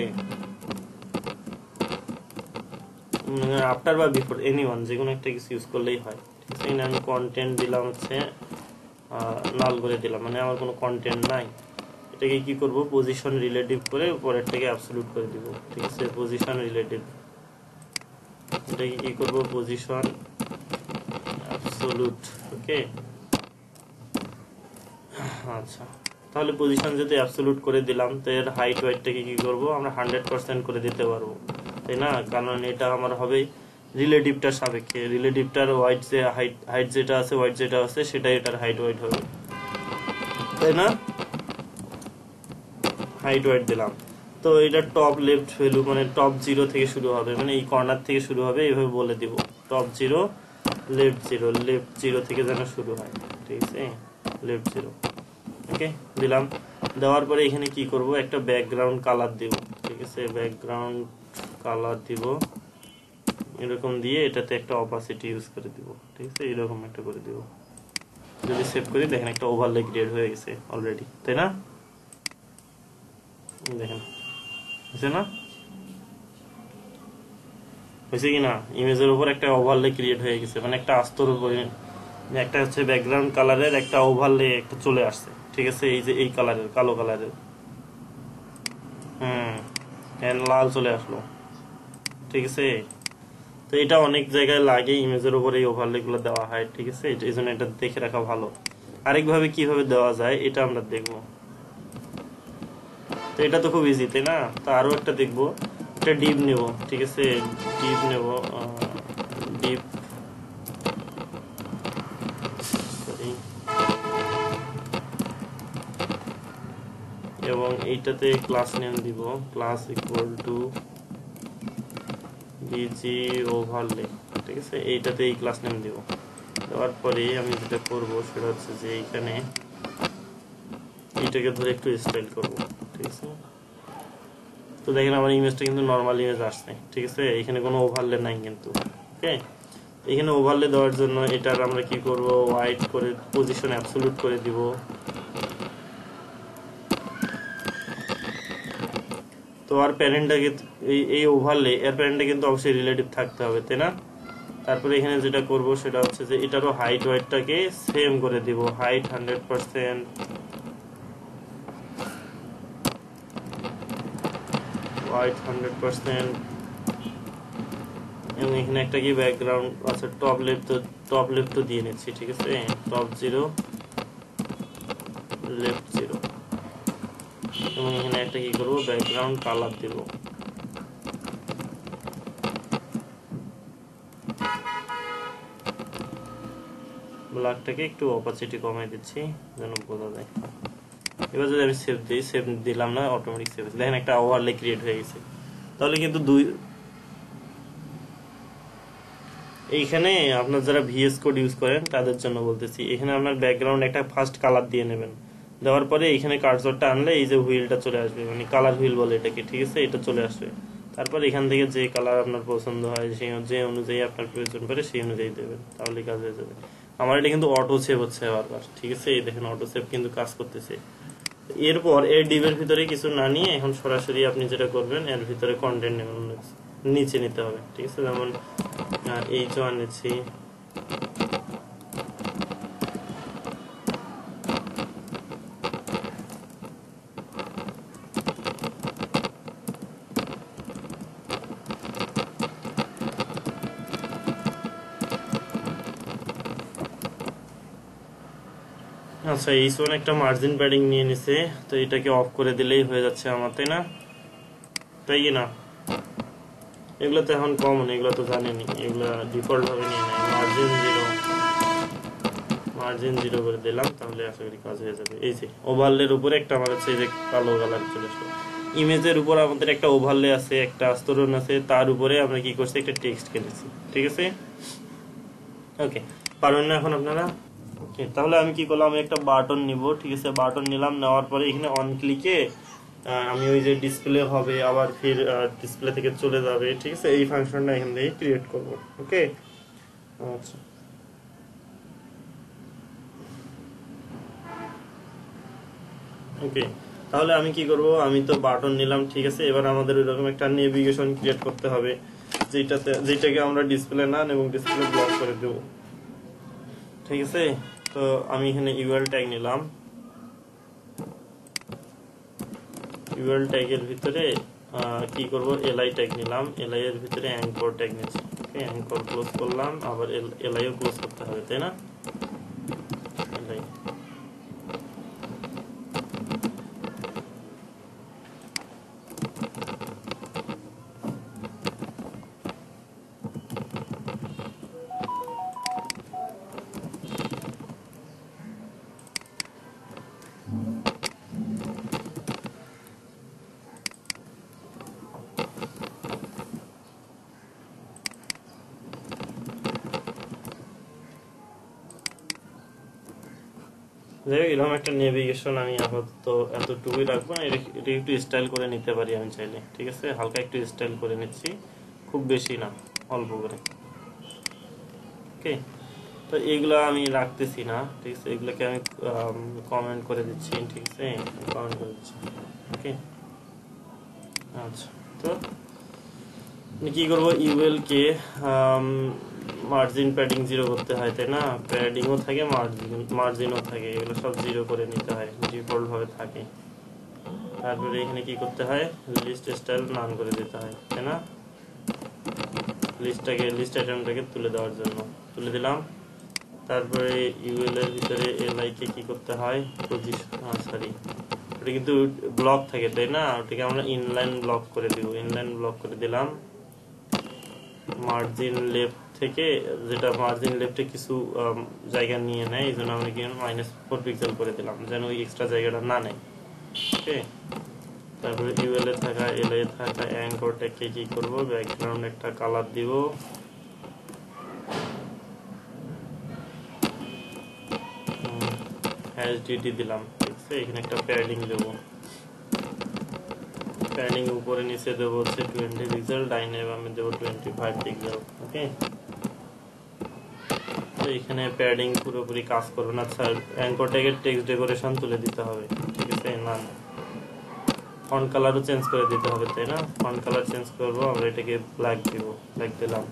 আফটার বা বিফোর এনিওয়ান যে কোনো একটা কিছু ইউজ করলেই হয়। ঠিক আছে, এখানে আমি কন্টেন্ট দিলাম হচ্ছে নাল করে দিলাম, মানে আমার কোনো কন্টেন্ট নাই। এটাকে কি করব, পজিশন রিলেটিভ করে পরেরটাকে অ্যাবসলিউট করে দিব। ঠিক আছে, পজিশন রিলেটিভ, এটাকে কি করব, পজিশন অ্যাবসলিউট। ওকে, আচ্ছা, তাহলে পজিশন যদি অ্যাবসলিউট করে দিলাম, তো এর হাইট ওয়েটটাকে কি করব, আমরা 100% করে দিতে পারবো, তাই না? কারণ এটা আমার হবে রিলেটিভটার সাপেক্ষে, রিলেটিভটার ওয়াইড যে হাইট যেটা আছে, ওয়াইড যেটা আছে, সেটাই এটার হাইট ওয়াইড হবে, তাই না? হাইট ওয়াইড দিলাম, তো এটা টপ লেফট ভ্যালু, মানে টপ 0 থেকে শুরু হবে, মানে এই কর্নার থেকে শুরু হবে, এইভাবে বলে দিব, টপ 0 লেফট 0, লেফট 0 থেকে যেন শুরু হয়। ঠিক আছে, লেফট 0। ওকে, দিলাম। দেওয়ার পরে এখানে কি করব, একটা ব্যাকগ্রাউন্ড কালার দিব। ঠিক আছে, ব্যাকগ্রাউন্ড কালার দিব এরকম দিয়ে, এটাতে একটা অপাসিটি ইউজ করে দিব। ঠিক আছে, এরকম একটা করে দিব। যদি সেভ করি, দেখেন একটা ওভারলে ক্রিয়েট হয়ে গেছে অলরেডি, তাই না? দেখেন হয়েছে না, হয়েছে কি না? ইমেজের উপর একটা ওভারলে ক্রিয়েট হয়ে গেছে, মানে একটা আস্তর উপরে একটা হচ্ছে ব্যাকগ্রাউন্ড কালারের একটা ওভারলে একটা চলে আসছে। ঠিক আছে, এই যে এই কালারের, কালো কালারের, লাল চলে আসলো। ঠিক আছে, তো এটা অনেক জায়গায় লাগে, ইমেজের উপরে এই ওভারলে গুলো দেওয়া হয়। ঠিক আছে, এই জন্য এটা দেখে রাখা ভালো। আরেকভাবে কিভাবে দেওয়া যায় এটা আমরা দেখবো। তো এটা তো খুব ইজি, তাই না? তো আরো একটা দেখবো, এটা ডিপ নেব। ঠিক আছে, ডিপ নেব, ডিপ এবং এইটাতে ক্লাস নেম দিব, class equal to DG overlay. ঠিক আছে, এইটাতে এই ক্লাস নেম দিব। দেওয়ার পরে আমি যেটা করব সেটা হচ্ছে যে এইখানে এইটাকে ধরে একটু স্টাইল করব। ঠিক আছে, তো দেখেন আমার ইমেজটা কিন্তু নর্মাল ইমেজ আসছে। ঠিক আছে, এখানে কোনো ওভারলে নাই কিন্তু। ওকে, এখানে ওভারলে দেওয়ার জন্য এটার আমরা কি করব, ওয়াইড করে পজিশন অ্যাবসলিউট করে দিব। তো আর প্যারেন্টটাকে এই ওভারলে এর প্যারেন্টটা কিন্তু অবশ্যই রিলেটিভ থাকতে হবে, তাই না? তারপরে এখানে যেটা করব সেটা হচ্ছে যে এটারও হাইট ওয়াইডটাকে সেম করে দিব, হাইট 100%, ওয়াইড 100%, এবং এখানে একটা কি ব্যাকগ্রাউন্ড আছে, টপ লেফট তো দিয়ে নিচ্ছি। ঠিক আছে, টপ 0 লেফট 0, এবং এখানে একটা কি করব, ব্যাকগ্রাউন্ড কালার দিব। ব্ল্যাকটাকে একটু অপাসিটি কমাই দিচ্ছি যেন বোঝা যায়। এবার যদি আমি সেভ দিই, সেভ দিলাম না, অটোমেটিক সেভ হয়েছে। দেখেন একটা ওভারলে ক্রিয়েট হয়ে গেছে। তাহলে কিন্তু এইখানে আপনার যারা ভিএস কোড ইউজ করেন তাদের জন্য বলতেছি, এখানে আপনার ব্যাকগ্রাউন্ড একটা ফার্স্ট কালার দিয়ে নেবেন। দেওয়ার পরে এখানে কার্সরটা আনলে এই যে হুইলটা চলে আসবে, মানে কালার হুইল বলে এটাকে। ঠিক আছে, এটা চলে আসবে। তারপর এখান থেকে যে কালার আপনার পছন্দ হয়, সেই যে অনুযায়ী আপনার প্রয়োজন পড়ে সেই অনুযায়ী দেবেন, তাহলে কাজ হয়ে যাবে। আমার এটা কিন্তু অটো সেভ হচ্ছে বারবার। ঠিক আছে, এই দেখেন অটো সেভ কিন্তু কাজ করতেছে। এরপর এর ডিবের ভিতরে কিছু না নিয়ে এখন সরাসরি আপনি যেটা করবেন, এর ভিতরে কন্টেন্ট নেবেন, নিচে নিতে হবে। ঠিক আছে, যেমন H1 নিচ্ছি, আচ্ছা H1 একটা মার্জিন প্যাডিং নিয়ে নিছে, তো এটাকে অফ করে দিলেই হয়ে যাচ্ছে আমার, তাই না? তাই কি না? এগুলো তো এখন কমন, এগুলো তো জানেনি, এগুলো ডিফল্ট ভাবে নিয়ে নেয়। মার্জিন 0 করে দিলাম, তাহলে আশা করি কাজ হয়ে যাবে। এই যে ওভারলের উপরে একটা আমার হচ্ছে এই যে কালো কালার চলে আসলো। ইমেজের উপর আমাদের একটা ওভারলে আছে, একটা আস্তরণ আছে, তার উপরে আমরা কি করছি, একটা টেক্সট কেটেছি। ঠিক আছে, ওকে, পারবেন না এখন আপনারা? ওকে, তাহলে আমি কি করলাম, আমি একটা বাটন নিব। ঠিক আছে, বাটন নিলাম, নেওয়ার পরে এখানে অন ক্লিকে আমি ওই যে ডিসপ্লে হবে, আবার ফির ডিসপ্লে থেকে চলে যাবে। ঠিক আছে, এই ফাংশনটা এখান থেকে ক্রিয়েট করব। ওকে, আচ্ছা, ওকে, তাহলে আমি কি করব, আমি তো বাটন নিলাম। ঠিক আছে, এবার আমাদের ওইরকম একটা নেভিগেশন ক্রিয়েট করতে হবে, যেটাকে আমরা ডিসপ্লে নান এবং ডিসপ্লে ব্লক করে দেব। ঠিক আছে, তো আমি এখানে ইউআরএল ট্যাগ নিলাম। ইউআরএল ট্যাগের ভিতরে কি করব, এলআই ট্যাগ নিলাম। এলআই এর ভিতরে অ্যাঙ্কর ট্যাগ নিচ্ছি। ওকে, অ্যাঙ্কর ক্লোজ করলাম, আবার এলআইও ক্লোজ করতে হবে, তাই না? এলআই, এরকম একটা নেভিগেশন আমি আপাতত এতটুকুই রাখবো না, এটা একটু স্টাইল করে নিতে পারি আমি চাইলে। ঠিক আছে, হালকা একটু স্টাইল করে নিচ্ছি, খুব বেশি না, অল্প করে। ওকে, তো এইগুলা আমি রাখতেছি না। ঠিক আছে, এগুলোকে আমি কমেন্ট করে দিচ্ছি। ঠিক আছে, কমেন্ট করে দিচ্ছি। ওকে, আচ্ছা, তো কি করবো, ইউএল কে মার্জিন প্যাডিং 0 করতে হয়, তাই না? প্যাডিংও থাকে, মার্জিনও থাকে, এগুলো সব 0 করে নিতে হয়, ডিফল্ট ভাবে থাকে। তারপরে এখানে কি করতে হয়, লিস্ট স্টাইল নান করে দিতে হয়, তাই না? লিস্ট আইটেমটাকে তুলে দেওয়ার জন্য তুলে দিলাম। তারপরে ইউএল এর ভিতরে এলআই কে কি করতে হয়, সরি, ওটা কিন্তু ব্লক থাকে, তাই না? ওটাকে আমরা ইনলাইন ব্লক করে দিব। ইনলাইন ব্লক করে দিলাম। মার্জিন লেফট থেকে, যেটা মার্জিন লেফটে কিছু জায়গা নিয়ে নেয়, এই জন্য আমরা কি -4 পিক্সেল করে দিলাম, যেন ওই এক্সট্রা জায়গাটা না নেয়। ওকে, তারপরে ইউএল এ থাকা, এলআই এ থাকা অ্যাঙ্করটাকে কি করব, ব্যাকগ্রাউন্ড একটা কালার দিব। এইচডিডি দিলাম। ঠিক আছে, এখানে একটা প্যাডিং দেব। প্যাডিং উপরে নিচে দেব হচ্ছে 20 পিক্সেল, ডাইনে বামে দেব 25 পিক্সেল। ওকে, তো এখানে প্যাডিং পুরোপুরি কাজ করবে না। আচ্ছা, অ্যাঙ্কর ট্যাগের টেক্সট ডেকোরেশন তুলে দিতে হবে। ঠিক আছে, না ফন্ট কালারও চেঞ্জ করে দিতে হবে, তাই না? ফন্ট কালার চেঞ্জ করব, আমরা এটাকে ব্ল্যাক দিব, ব্ল্যাক দিলাম।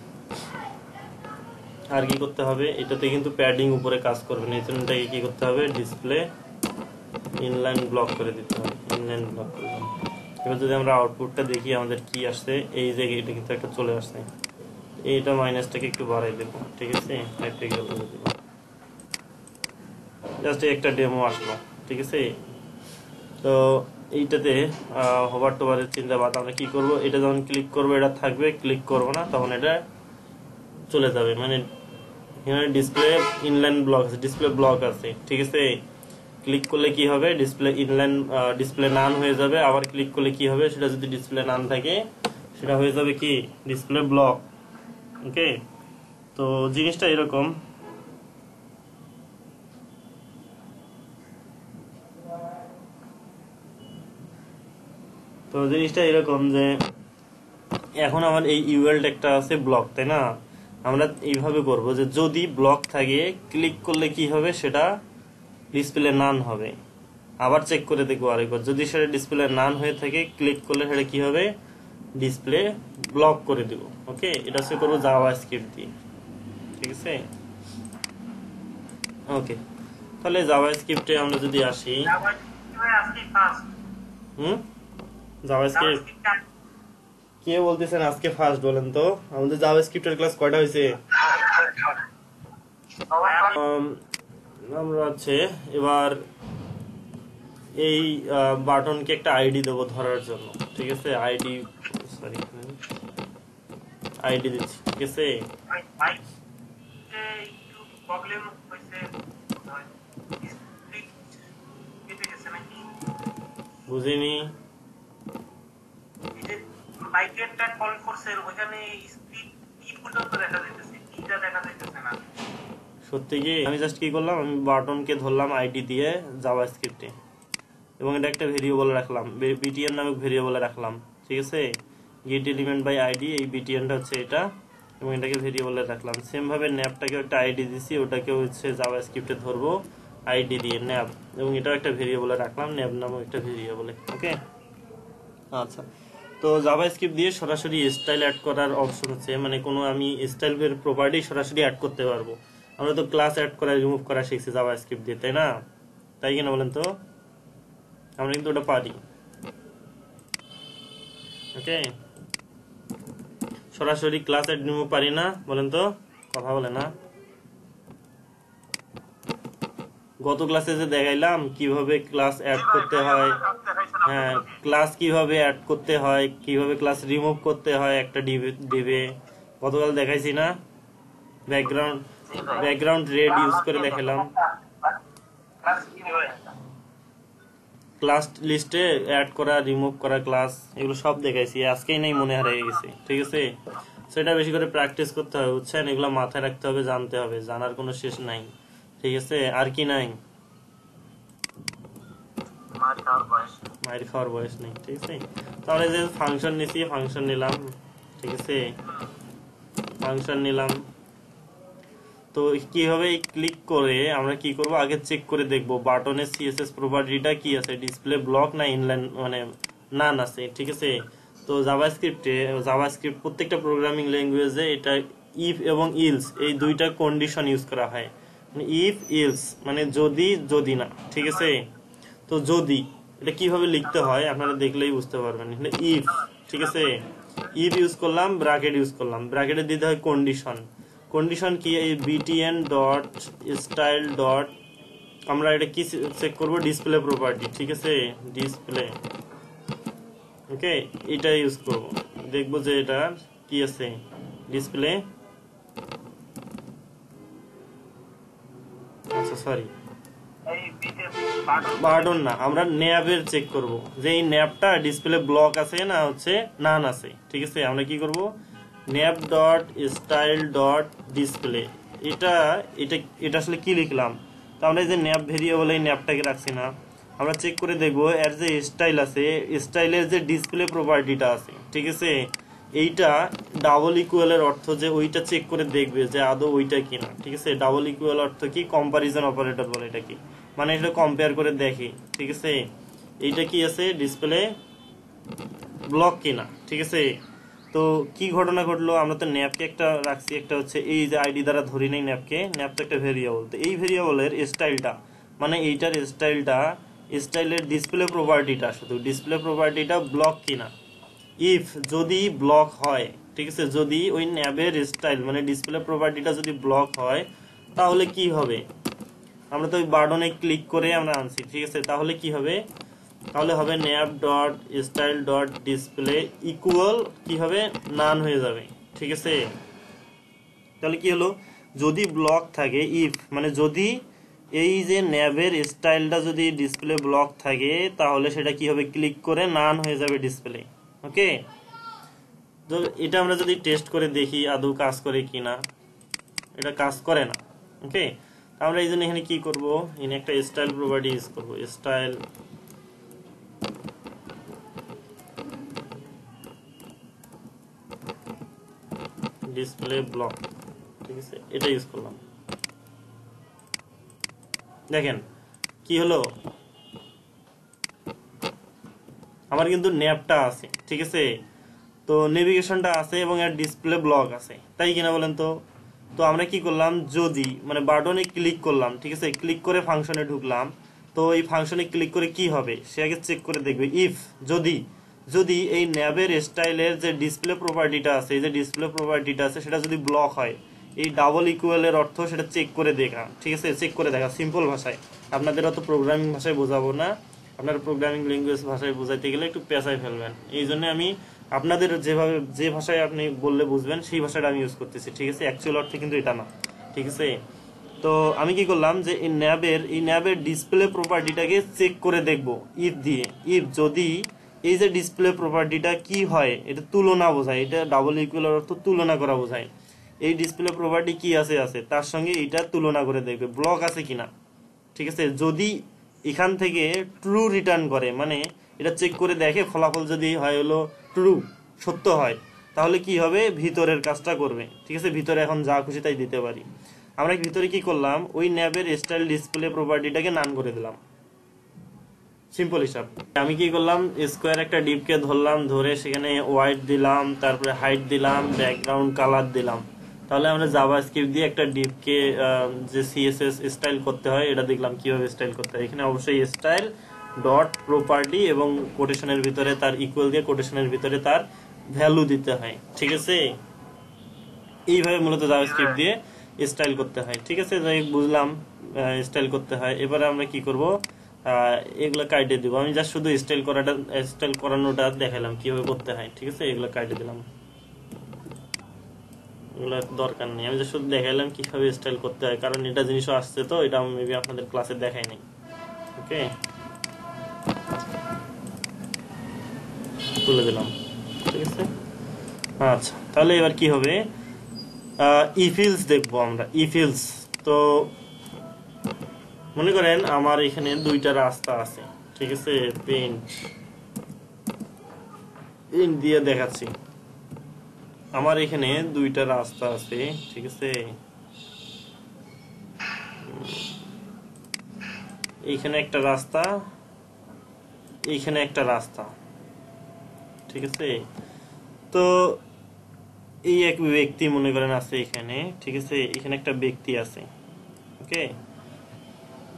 আর কি করতে হবে, এটাতে কিন্তু প্যাডিং উপরে কাজ করবে না, এই জন্য এটাকে কি করতে হবে, ডিসপ্লে ইনলাইন ব্লক করে দিতে হবে। ইনলাইন ব্লক করলাম। এবার যদি আমরা আউটপুটটা দেখি আমাদের কি আসছে, এই যে এটা কিন্তু একটা চলে আসছে। এইটা মাইনাসটাকে একটু বাড়াই দেবো। ঠিক আছে, 5 পিক্সেল করে দেবো। জাস্ট একটা ডেমো আসলো। ঠিক আছে, তো এইটাতে হোভার টোভারের চিন্তা বাদ, আমরা কি করব, এটা যখন ক্লিক করবো এটা থাকবে, ক্লিক করব না তখন এটা চলে যাবে। মানে এখানে ডিসপ্লে ইনলাইন ব্লক আছে, ডিসপ্লে ব্লক আছে। ঠিক আছে, ক্লিক করলে কি হবে, ডিসপ্লে ইনলাইন, ডিসপ্লে নান হয়ে যাবে। আবার ক্লিক করলে কি হবে, সেটা যদি ডিসপ্লে নান থাকে সেটা হয়ে যাবে কি, ডিসপ্লে ব্লক। ওকে, তো জিনিসটা এরকম। তো জিনিসটা এরকম যে এখন আমার এই ইউএল ট্যাগটা আছে ব্লক, তাই না? আমরা এইভাবে করব যে যদি ব্লক থাকে, ক্লিক করলে কি হবে, সেটা ডিসপ্লে নান হবে। আবার চেক করে দেখবো আরেকবার, যদি সেটা ডিসপ্লে নান হয়ে থাকে, ক্লিক করলে সেটা কি হবে, ডিসপ্লে ব্লক করে দেব। ওকে, এটা হচ্ছে করবো জাভাস্ক্রিপ্ট দিয়ে। ঠিক আছে, ওকে, তাহলে জাভাস্ক্রিপ্টে আমরা যদি আসি, জাভাস্ক্রিপ্ট কে বলতেছেন আজকে ফার্স্ট, বলেন তো? আমাদের জাভাস্ক্রিপ্টের ক্লাস কয়টা হয়েছে? আমরা আছে এবার এই বাটনকে একটা আইডি দেবো ধরার জন্য। ঠিক আছে, আইডি, সরি, আইডি দিচ্ছি, ঠিক আছে? বুঝিনি। সত্যি কি? আমি জাস্ট কি করলাম, আমি বাটনকে ধরলাম আইডি দিয়ে জাভাস্ক্রিপ্টে, এবং এটা একটা ভেরিয়েবল রাখলাম, বিটিএন নামক ভেরিয়েবলে রাখলাম, ঠিক আছে? গেট এলিমেন্ট বাই আইডি, এই বিটিএনটা হচ্ছে এটা, এবং এটাকে ভেরিয়েবলে রাখলাম। সেম ভাবে ন্যাপটাকে একটা আইডি দিছি, ওটাকে হচ্ছে জাভাস্ক্রিপ্টে ধরবো আইডি দিয়ে ন্যাপ, এবং এটাও একটা ভেরিয়েবলে রাখলাম, ন্যাপ নামক একটা ভেরিয়েবলে। ওকে, আচ্ছা। তো জাভাস্ক্রিপ্ট দিয়ে সরাসরি স্টাইল অ্যাড করার অপশন আছে, মানে কোনো আমি স্টাইলের প্রপার্টি সরাসরি অ্যাড করতে পারবো। আমরা তো ক্লাস অ্যাড করা রিমুভ করা শিখছি জাভাস্ক্রিপ্ট দিয়ে, তাই না? তাই কিনা বলেন তো? আমরা কিন্তু ওটা পারি। ওকে, সরাসরি ক্লাস অ্যাড রিমুভ পারি না, বলেন তো? কথা বলে না। গত ক্লাসে যে দেখাইলাম কিভাবে ক্লাস অ্যাড করতে হয়, হ্যাঁ, ক্লাস কিভাবে অ্যাড করতে হয়, কিভাবে ক্লাস রিমুভ করতে হয় একটা ডিবে, গতকাল দেখাইছি না? ব্যাকগ্রাউন্ড রেড ইউজ করে দেখালাম, ক্লাস লিস্টে অ্যাড করা রিমুভ করা ক্লাস, এগুলো সব দেখাইছি, আজকেই নাই মনে হারিয়ে গেছে, ঠিক আছে? সেটা বেশি করে প্র্যাকটিস করতে হবে, বুঝছেন? এগুলো মাথায় রাখতে হবে, জানতে হবে, জানার কোনো শেষ নাই, ঠিক আছে? আর কি নাই? মায়ের খাওয়ার বয়স নেই, ঠিক আছে? তাহলে যে ফাংশন নিছি, ফাংশন নিলাম, ঠিক আছে? ফাংশন নিলাম, তো কিভাবে ক্লিক করে আমরা কি করব, আগে চেক করে দেখব বাটনের সিএসএস প্রপার্টিটা কি আছে, ডিসপ্লে ব্লক না ইনলাইন মানে নান আছে, ঠিক আছে? তো জাভাস্ক্রিপ্ট প্রত্যেকটা প্রোগ্রামিং ল্যাঙ্গুয়েজে এটা ইফ এবং ইলস এই দুইটা কন্ডিশন ইউজ করা হয়। মানে ইফ ইলস মানে যদি, যদি না, ঠিক আছে? তো যদি এটা কিভাবে লিখতে হয় আপনারা দেখলেই বুঝতে পারবেন। এখানে ইফ, ঠিক আছে? ইফ ইউজ করলাম, ব্র্যাকেট ইউজ করলাম, ব্র্যাকেটে দিতে হয় কন্ডিশন। কন্ডিশন কি? এই বিটিএন ডট স্টাইল ডট, আমরা এটা কি চেক করব, ডিসপ্লে প্রপার্টি, ঠিক আছে? ডিসপ্লে, ওকে, এটা ইউজ করব, দেখবো যে এটা কি আছে, ডিসপ্লে, আচ্ছা সরি বার্ডন না, আমরা ন্যাবের চেক করব যে এই ন্যাবটা ডিসপ্লে ব্লক আছে না হচ্ছে নান আছে, ঠিক আছে? আমরা কি করব, ন্যাব ডট স্টাইল ডট ডিসপ্লে, এটা এটা এটা আসলে কি লিখলাম, তো আমরা এই যে ন্যাব ভেরিয়েবল এই ন্যাবটাকে রাখছি না, আমরা চেক করে দেখবো এর যে স্টাইল আছে, স্টাইলের যে ডিসপ্লে প্রপার্টিটা আছে, ঠিক আছে? এইটা ডাবল ইকুয়ালের অর্থ যে ওইটা চেক করে দেখবে যে আদৌ ওইটা কিনা, ঠিক আছে? ডাবল ইকুয়াল অর্থ কি? কম্পারিজন অপারেটর বলে এটা কি, মানে এটা কম্পেয়ার করে দেখি, ঠিক আছে? এইটা কি আছে, ডিসপ্লে ব্লক কিনা, ঠিক আছে? তো কি ঘটনা ঘটলো, আমরা তো ন্যাপকে একটা রাখছি, একটা হচ্ছে এই যে আইডি দ্বারা ধরি নাই ন্যাপকে, ন্যাপ তো একটা ভেরিয়েবল, তো এই ভেরিয়েবলের স্টাইলটা মানে এইটার স্টাইলটা, স্টাইলের ডিসপ্লে প্রপার্টিটা, শুধু ডিসপ্লে প্রপার্টিটা ব্লক কিনা, ইফ যদি ব্লক হয়, ঠিক আছে? যদি ওই ন্যাবের স্টাইল মানে ডিসপ্লে প্রপার্টিটা যদি ব্লক হয় তাহলে কি হবে, আমরা তো ওই বাটনে ক্লিক করে আমরা আনছি, ঠিক আছে? তাহলে কি হবে, তাহলে হবে nav dot style dot display equal কি হবে, নান হয়ে যাবে, ঠিক আছে? তাহলে কি হলো, যদি ব্লক থাকে, ইফ মানে যদি এই যে ন্যাবের স্টাইলটা যদি ডিসপ্লে ব্লক থাকে তাহলে সেটা কি হবে, ক্লিক করে নান হয়ে যাবে ডিসপ্লে, ওকে? তো এটা আমরা যদি টেস্ট করে দেখি আদৌ কাজ করে কিনা, এটা কাজ করে না, ওকে? আমরা এই জন্য এখানে কি করব, এখানে একটা স্টাইল প্রপার্টি ইউজ করব, স্টাইল ডিসপ্লে ব্লক, ঠিক আছে? এটা ইউজ করলাম, দেখেন কি হলো, আমার কিন্তু ন্যাপটা আছে, ঠিক আছে? তো নেভিগেশনটা আছে এবং এর ডিসপ্লে ব্লক আছে, তাই কিনা বলেন তো? তো আমরা কি করলাম, যদি মানে বাটনে ক্লিক করলাম, ঠিক আছে? ক্লিক করে ফাংশনে ঢুকলাম, তো এই ফাংশনে ক্লিক করে কি হবে সে আগে চেক করে দেখবে, ইফ যদি যদি এই ন্যাবের স্টাইলের যে ডিসপ্লে প্রপার্টিটা আছে, এই যে ডিসপ্লে প্রপার্টিটা আছে সেটা যদি ব্লক হয়, এই ডাবল ইকুয়ালের অর্থ সেটা চেক করে দেখা, ঠিক আছে? চেক করে দেখা সিম্পল ভাষায়, আপনাদের অত প্রোগ্রামিং ভাষায় বোঝাবো না, আপনার প্রোগ্রামিং ল্যাঙ্গুয়েজ ভাষায় বোঝাইতে গেলে একটু পেঁচাই ফেলবেন, এই জন্য আমি আপনাদের যেভাবে যে ভাষায় আপনি বললে বুঝবেন সেই ভাষাটা আমি ইউজ করতেছি, ঠিক আছে? অ্যাকচুয়াল অর্থে কিন্তু এটা না, ঠিক আছে? তো আমি কি করলাম যে এই ন্যাবের ডিসপ্লে প্রপার্টিটাকে চেক করে দেখব ইফ দিয়ে। ইফ যদি এই যে ডিসপ্লে প্রপার্টিটা কি হয়, এটা তুলনা বোঝায়, এটা ডাবল ইকুয়াল অর্থ তুলনা করা বোঝায়। এই ডিসপ্লে প্রপার্টি কি আছে তার সঙ্গে এটা তুলনা করে দেখবে ব্লক আছে কিনা, ঠিক আছে? যদি এখান থেকে ট্রু রিটার্ন করে, মানে এটা চেক করে দেখে, ফলাফল যদি হয় হলো ট্রু, সত্য হয়, তাহলে কি হবে, ভিতরের কাজটা করবে, ঠিক আছে? ভিতরে এখন যা খুশি তাই দিতে পারি। আমরা ভিতরে কি করলাম, ওই ন্যাবের স্টাইল ডিসপ্লে প্রপার্টিটাকে নান করে দিলাম, সিম্পল হিসাব। আমি কি করলাম, স্কোয়ার একটা ডিপকে ধরলাম, ধরে সেখানে হোয়াইট দিলাম, তারপরে হাইট দিলাম, ব্যাকগ্রাউন্ড কালার দিলাম। তাহলে আমরা জাভাস্ক্রিপ্ট দিয়ে একটা ডিপকে যে সিএসএস স্টাইল করতে হয় এটা দেখলাম কিভাবে স্টাইল করতে হয়। এখানে অবশ্যই স্টাইল ডট প্রপার্টি এবং কোটেশনের ভিতরে তার ইকুয়াল দিয়ে কোটেশনের ভিতরে তার ভ্যালু দিতে হয়, ঠিক আছে? এইভাবে মূলত জাভাস্ক্রিপ্ট দিয়ে স্টাইল করতে হয়, ঠিক আছে? যাই বুঝলাম স্টাইল করতে হয়। এবারে আমরা কি করব, এগুলো কাটে দিব। আমি জাস্ট শুধু স্টাইল করানোটা দেখালাম কিভাবে করতে হয়, ঠিক আছে? এগুলো কাটে দিলাম, এগুলো দরকার নেই। আমি জাস্ট শুধু দেখাইলাম কিভাবে স্টাইল করতে হয়, কারণ এটা জিনিসও আসছে, তো এটা মেবি আপনাদের ক্লাসে দেখাই নাই। ওকে, তুলে দিলাম, ঠিক আছে? আচ্ছা, তাহলে এবার কি হবে, ইফিলস দেখবো আমরা। ইফিলস তো মনে করেন আমার এখানে দুইটা রাস্তা আছে, ঠিক আছে? পেইন্ট দিয়ে দেখাচ্ছি। আমার এখানে দুইটা রাস্তা আছে, ঠিক আছে? এইখানে একটা রাস্তা, এইখানে একটা রাস্তা, ঠিক আছে? তো এই এক ব্যক্তি মনে করেন আছে এখানে, ঠিক আছে? এখানে একটা ব্যক্তি আছে, ওকে?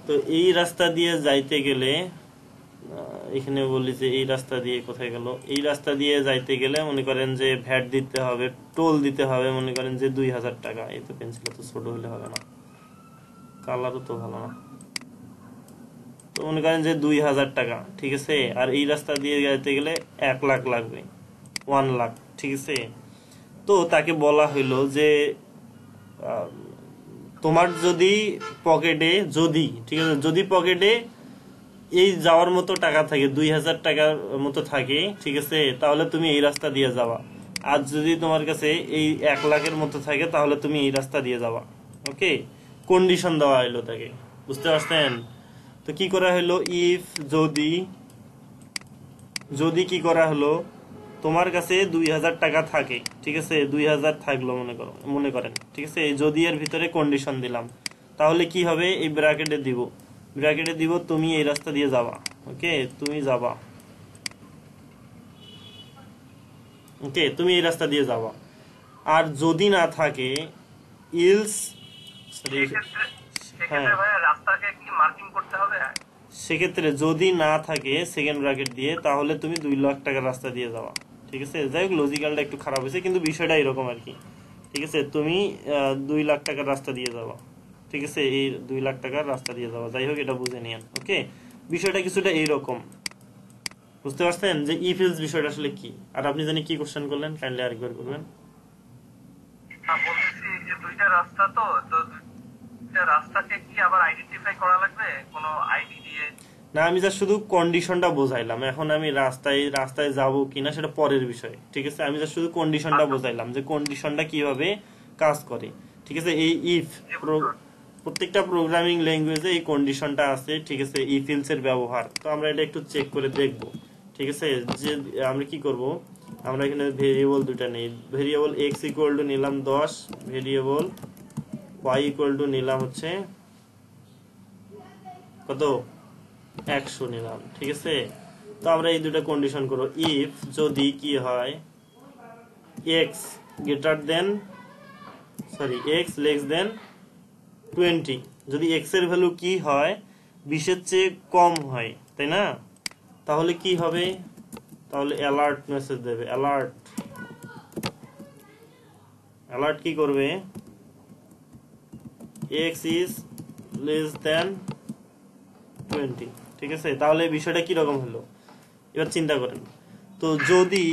তো এই রাস্তা দিয়ে যাইতে গেলে, এখানে বলি যে এই রাস্তা দিয়ে কোথায় গেল, এই রাস্তা দিয়ে যাইতে গেলে মনে করেন যে ভ্যাট দিতে হবে, টোল দিতে হবে, মনে করেন যে 2000 টাকা। এই তো পেন্সিল তো ছোট হলে হবে না, কালারও তো ভালো না, তো মনে করেন যে 2000 টাকা, ঠিক আছে? আর এই রাস্তা দিয়ে যাইতে গেলে 1 লাখ লাগবে, 1 লাখ, ঠিক আছে? তো তাকে বলা হইলো যে তোমার যদি পকেটে, যদি, ঠিক আছে, যদি পকেটে এই যাওয়ার মতো টাকা থাকে, 2000 টাকার মতো থাকে, ঠিক আছে, তাহলে তুমি এই রাস্তা দিয়ে যাবা। আর যদি তোমার কাছে এই 1 লাখের মতো থাকে তাহলে তুমি এই রাস্তা দিয়ে যাবা। ওকে, কন্ডিশন দেওয়া হইলো তাকে, বুঝতে পারছেন? তো কি করা হলো, ইফ যদি, যদি কি করা হলো, তোমার কাছে 2000 টাকা থাকে, ঠিক আছে? 2000 থাকলো মনে করেন, ঠিক আছে? এই যদি এর ভিতরে কন্ডিশন দিলাম, তাহলে কি হবে, এই ব্র্যাকেটে দিব তুমি এই রাস্তা দিয়ে যাবা, ওকে? তুমি যাবা, ওকে, তুমি এই রাস্তা দিয়ে যাবা। আর যদি না থাকে, ইলস, হ্যাঁ, সেক্ষেত্রে যদি না থাকে সেকেন্ড ব্র্যাকেট দিয়ে, তাহলে তুমি 2 লাখ টাকার রাস্তা দিয়ে যাওয়া, ঠিক আছে? যাই হোক, লজিক্যালটা একটু খারাপ হয়েছে, কিন্তু বিষয়টা এরকম আর কি, ঠিক আছে? তুমি 2 লাখ টাকার রাস্তা দিয়ে যাওয়া, ঠিক আছে? এই 2 লাখ টাকার রাস্তা দিয়ে যাওয়া, যাই হোক, এটা বুঝে নিয়েন। ওকে, বিষয়টা কিছুটা এইরকম, বুঝতে পারছেন যে ইফ এলস বিষয়টা আসলে কি? আর আপনি জানি কি কোশ্চেন করলেন, কাইন্ডলি আরেকবার করবেন। বলতেছি যে দুইটা রাস্তা, তো দুইটা রাস্তাকে কি আবার আইডেন্টিফাই করা লাগবে কোনো আইডি দিয়ে? না, আমি জাস্ট শুধু কন্ডিশনটা বোঝাইলাম। এখন আমি রাস্তায় যাব কিনা সেটা পরের বিষয়, ঠিক আছে? আমি জাস্ট শুধু কন্ডিশনটা বোঝাইলাম যে কন্ডিশনটা কিভাবে কাজ করে, ঠিক আছে? এই ইফ, প্রত্যেকটা প্রোগ্রামিং ল্যাঙ্গুয়েজে এই কন্ডিশনটা আছে, ঠিক আছে? ইফ এলস এর ব্যবহার, তো আমরা এটা একটু চেক করে দেখব, ঠিক আছে? যে আমরা কি করব, আমরা এখানে ভেরিয়েবল দুটো নেই, ভেরিয়েবল এক্স ইকুয়াল টু নিলাম 10, ভেরিয়েবল ওয়াই ইকুয়াল টু নিলাম হচ্ছে কত, 100 নিলাম, ঠিক আছে? তো আমরা এই দুটো কন্ডিশন করব। ইফ যদি কি হয়, x greater than, sorry, x less than 20, যদি এক্স এর ভ্যালু কি হয়, 20 এর চেয়ে কম হয়, তাই না? তাহলে কি হবে, তাহলে অ্যালার্ট মেসেজ দেবে। অ্যালার্ট কি করবে, এক্স ইজ লেস দেন 20, ঠিক আছে? তাহলে বিষয়টা কি রকম হলো, এবার চিন্তা করেন। তো যদি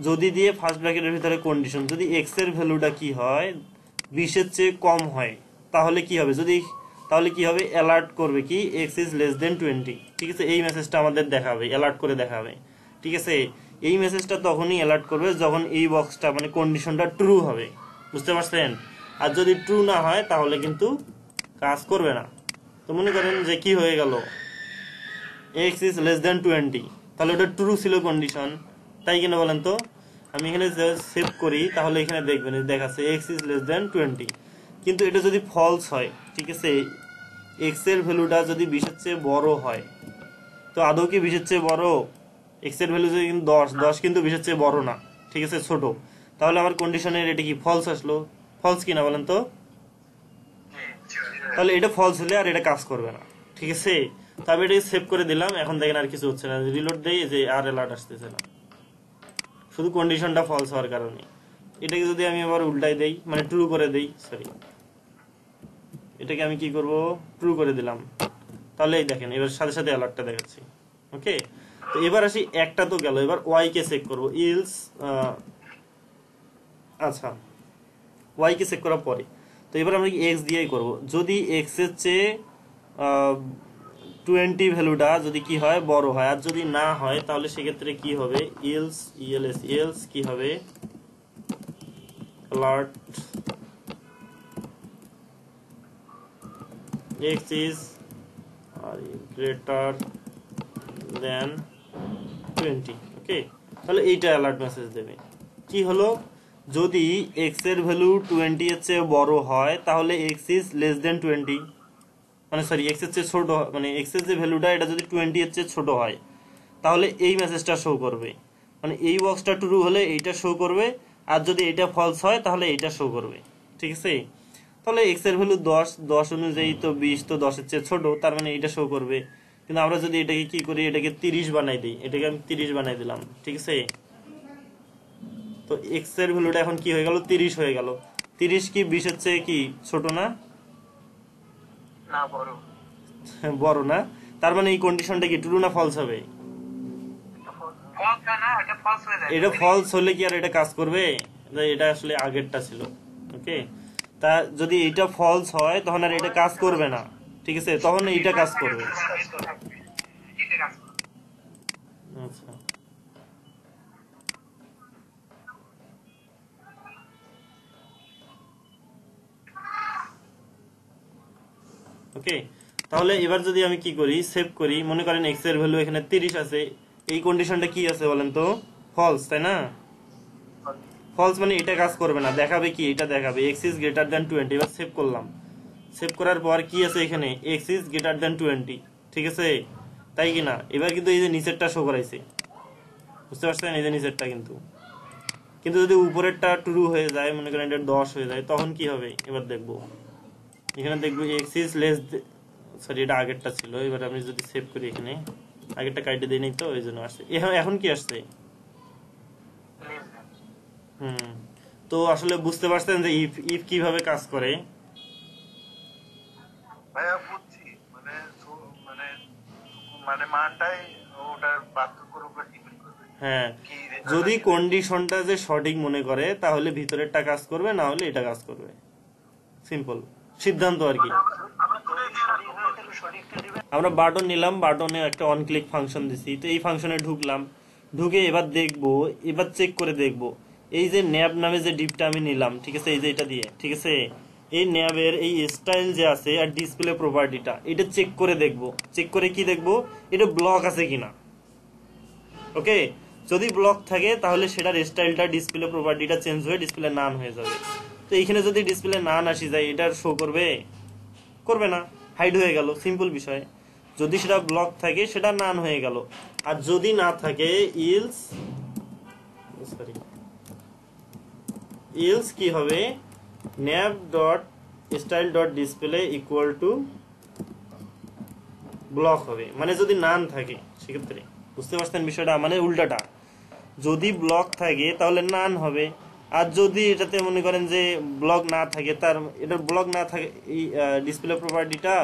যদি দিয়ে ফার্স্ট ব্র্যাকেটের ভিতরে কন্ডিশন, যদি এক্স এর ভ্যালুটা কি হয় 20 এর চেয়ে কম হয় তাহলে কি হবে, তাহলে কি হবে, অ্যালার্ট করবে কি এক্স ইজ লেস দেন 20, ঠিক আছে। এই মেসেজটা আমাদের দেখাবে, অ্যালার্ট করে দেখাবে, ঠিক আছে। এই মেসেজটা তখনই অ্যালার্ট করবে যখন এই বক্সটা মানে কন্ডিশনটা ট্রু হবে, বুঝতে পারছেন। আর যদি ট্রু না হয় তাহলে কিন্তু কাজ করবে না। তো মনে করেন যে কি হয়ে গেল, এক্স ইজ লেস দেন 20, তাহলে ওটা ট্রু ছিল কন্ডিশন, তাই কিনা বলেন তো। আমি এখানে সেভ করি তাহলে এখানে দেখবেন দেখাচ্ছে এক্স ইজ লেস দেন 20, কিন্তু এটা যদি ফলস হয়, ঠিক আছে, এক্স এর ভ্যালুটা যদি 20 এর চেয়ে বড় হয়, তো আদৌ কি 20 এর চেয়ে বড়, এক্স এর ভ্যালু যদি কিন্তু 10 কিন্তু 20 এর চেয়ে বড় না, ঠিক আছে, ছোট, তাহলে আমার কন্ডিশনের এটা কি ফলস আসলো, ফলস কিনা বলেন তো। তাহলে এটা ফলস হলে আর এটা কাজ করবে না, ঠিক আছে। তবে এটা সেভ করে দিলাম, এখন দেখেন আর কিছু হচ্ছে না, রিলোড দেই যে আর অ্যালার্ট আসতেছে না, শুধু কন্ডিশনটা ফলস হওয়ার কারণে। এটাকে যদি আমি আবার উল্টাই দেই, মানে ট্রু করে দেই, সরি, এটাকে আমি কি করব, ট্রু করে দিলাম, তাহলে এই দেখেন এবার সাথে সাথে অ্যালার্টটা দেখাচ্ছি। ওকে, তো এবার আসি, একটা তো গেল, এবার ওয়াই কে চেক করব, ইলস, আচ্ছা ওয়াই কে চেক করার পরে, তো এবার আমরা এক্স দিয়েই করব। যদি এক্স এর চেয়ে 20 ভ্যালুটা যদি কি হয় বড় হয়, আর যদি না হয় তাহলে সেক্ষেত্রে কি হবে, ইলস ইলস কি হবে, alert x is greater than 20, ওকে। তাহলে এইটা অ্যালার্ট মেসেজ দেবে, কি হলো, যদি x এর ভ্যালু 20 এর চেয়ে বড় হয় তাহলে x is less than 20, মানে সরি x এর চেয়ে ছোট, মানে x এর যে ভ্যালুটা এটা যদি 20 এর চেয়ে ছোট হয় তাহলে এই মেসেজটা শো করবে, মানে এই বক্সটা ট্রু হলে এইটা শো করবে, আর যদি এটা ফলস হয় তাহলে এইটা শো করবে, ঠিক আছে। তাহলে x এর ভ্যালু 10 অনুযায়ী তো 20 তো 10 এর চেয়ে ছোট, তার মানে এইটা শো করবে। কিন্তু আমরা যদি এটাকে কি করি, এটাকে 30 বানাই দিই, এটাকে আমি 30 বানাই দিলাম, ঠিক আছে। তো x এর ভ্যালুটা এখন কি হয়ে গেল, 30 হয়ে গেল। 30 কি 20 এর চেয়ে কি ছোট না, না বড়, বড় না, তার মানে এই কন্ডিশনটা কি ট্রু না ফলস হবে, ফলস না, এটা ফলস হয়ে যায়। এটা ফলস হলে কি আর এটা কাজ করবে, এটা আসলে আগেরটা ছিল, ওকে। তা যদি এটা ফলস হয় তখন আর এটা কাজ করবে না, ঠিক আছে, তখন এইটা কাজ করবে, আচ্ছা। ওকে, তাহলে এবার যদি আমি কি করি, সেভ করি, মনে করেন x এর ভ্যালু এখানে 30 আছে, এই কন্ডিশনটা কি আছে বলেন তো, ফলস, তাই না। ফলস মানে এটা কাজ করবে না, দেখাবে কি, এটা দেখাবে x is greater than 20। এবার সেভ করলাম, সেভ করার পর কি আছে এখানে, x is greater than 20, ঠিক আছে, তাই কি না। এবার কিন্তু এই যে নিচেরটা শো করাইছে, বুঝতে পারছেন, এই যে নিচেরটা কিন্তু, কিন্তু যদি উপরেরটা ট্রু হয়ে যায়, মনে করেন এটা 10 হয়ে যায়, তখন কি হবে এবার দেখবো, এখানে দেখবো x is less, সরি এটা আগেরটা ছিল, এবার আমি যদি সেভ করি, এখানে আগেরটা কাটে দিই নাই তো এই জন্য আসছে, এখন কি আসছে, তো আসলে বুঝতে পারছেন যে ইফ কিভাবে কাজ করে। ভাইয়া বুঝছি, মানে মানে মানে মানটাই ওটার পার্থক্যের উপর ডিপেন্ড করবে। হ্যাঁ, যদি কন্ডিশনটা যে সঠিক মনে করে তাহলে ভিতরেরটা কাজ করবে, না হলে এটা কাজ করবে, সিম্পল সিদ্ধান্ত আর কি। আমরা বাটন নিলাম, বাটনে একটা অন ক্লিক ফাংশন দিছি, তো এই ফাংশনে ঢুকলাম, ঢুকে এবার দেখবো, এবার চেক করে দেখবো এই যে ন্যাব নামে যে ডিপটা আমি নিলাম, ঠিক আছে, এই যে এটা দিয়ে, ঠিক আছে, এই ন্যাবের এই স্টাইল যে আছে আর ডিসপ্লে প্রপার্টিটা এটা চেক করে দেখবো, চেক করে কি দেখবো, এটা ব্লক আছে কিনা, ওকে। যদি ব্লক থাকে তাহলে সেটার স্টাইলটা ডিসপ্লে প্রপার্টিটা চেঞ্জ হয়ে ডিসপ্লে নান হয়ে যাবে। তো এইখানে যদি ডিসপ্লে নান আসি যায়, এটার শো করবে, করবে না, হাইড হয়ে গেল, সিম্পল বিষয়। যদি সেটা ব্লক থাকে সেটা নান হয়ে গেল, আর যদি না থাকে ইলস, সরি, ইলস কি হবে, nav dot style dot display equal to block হবে, মানে যদি নান থাকে সেক্ষেত্রে, বুঝতে পারছেন বিষয়টা, মানে উল্টাটা, যদি ব্লক থাকে তাহলে নান হবে, আর যদি এটাতে মনে করেন যে ব্লক না থাকে, তার এটার ব্লক না থাকে, এই ডিসপ্লে প্রপার্টিটা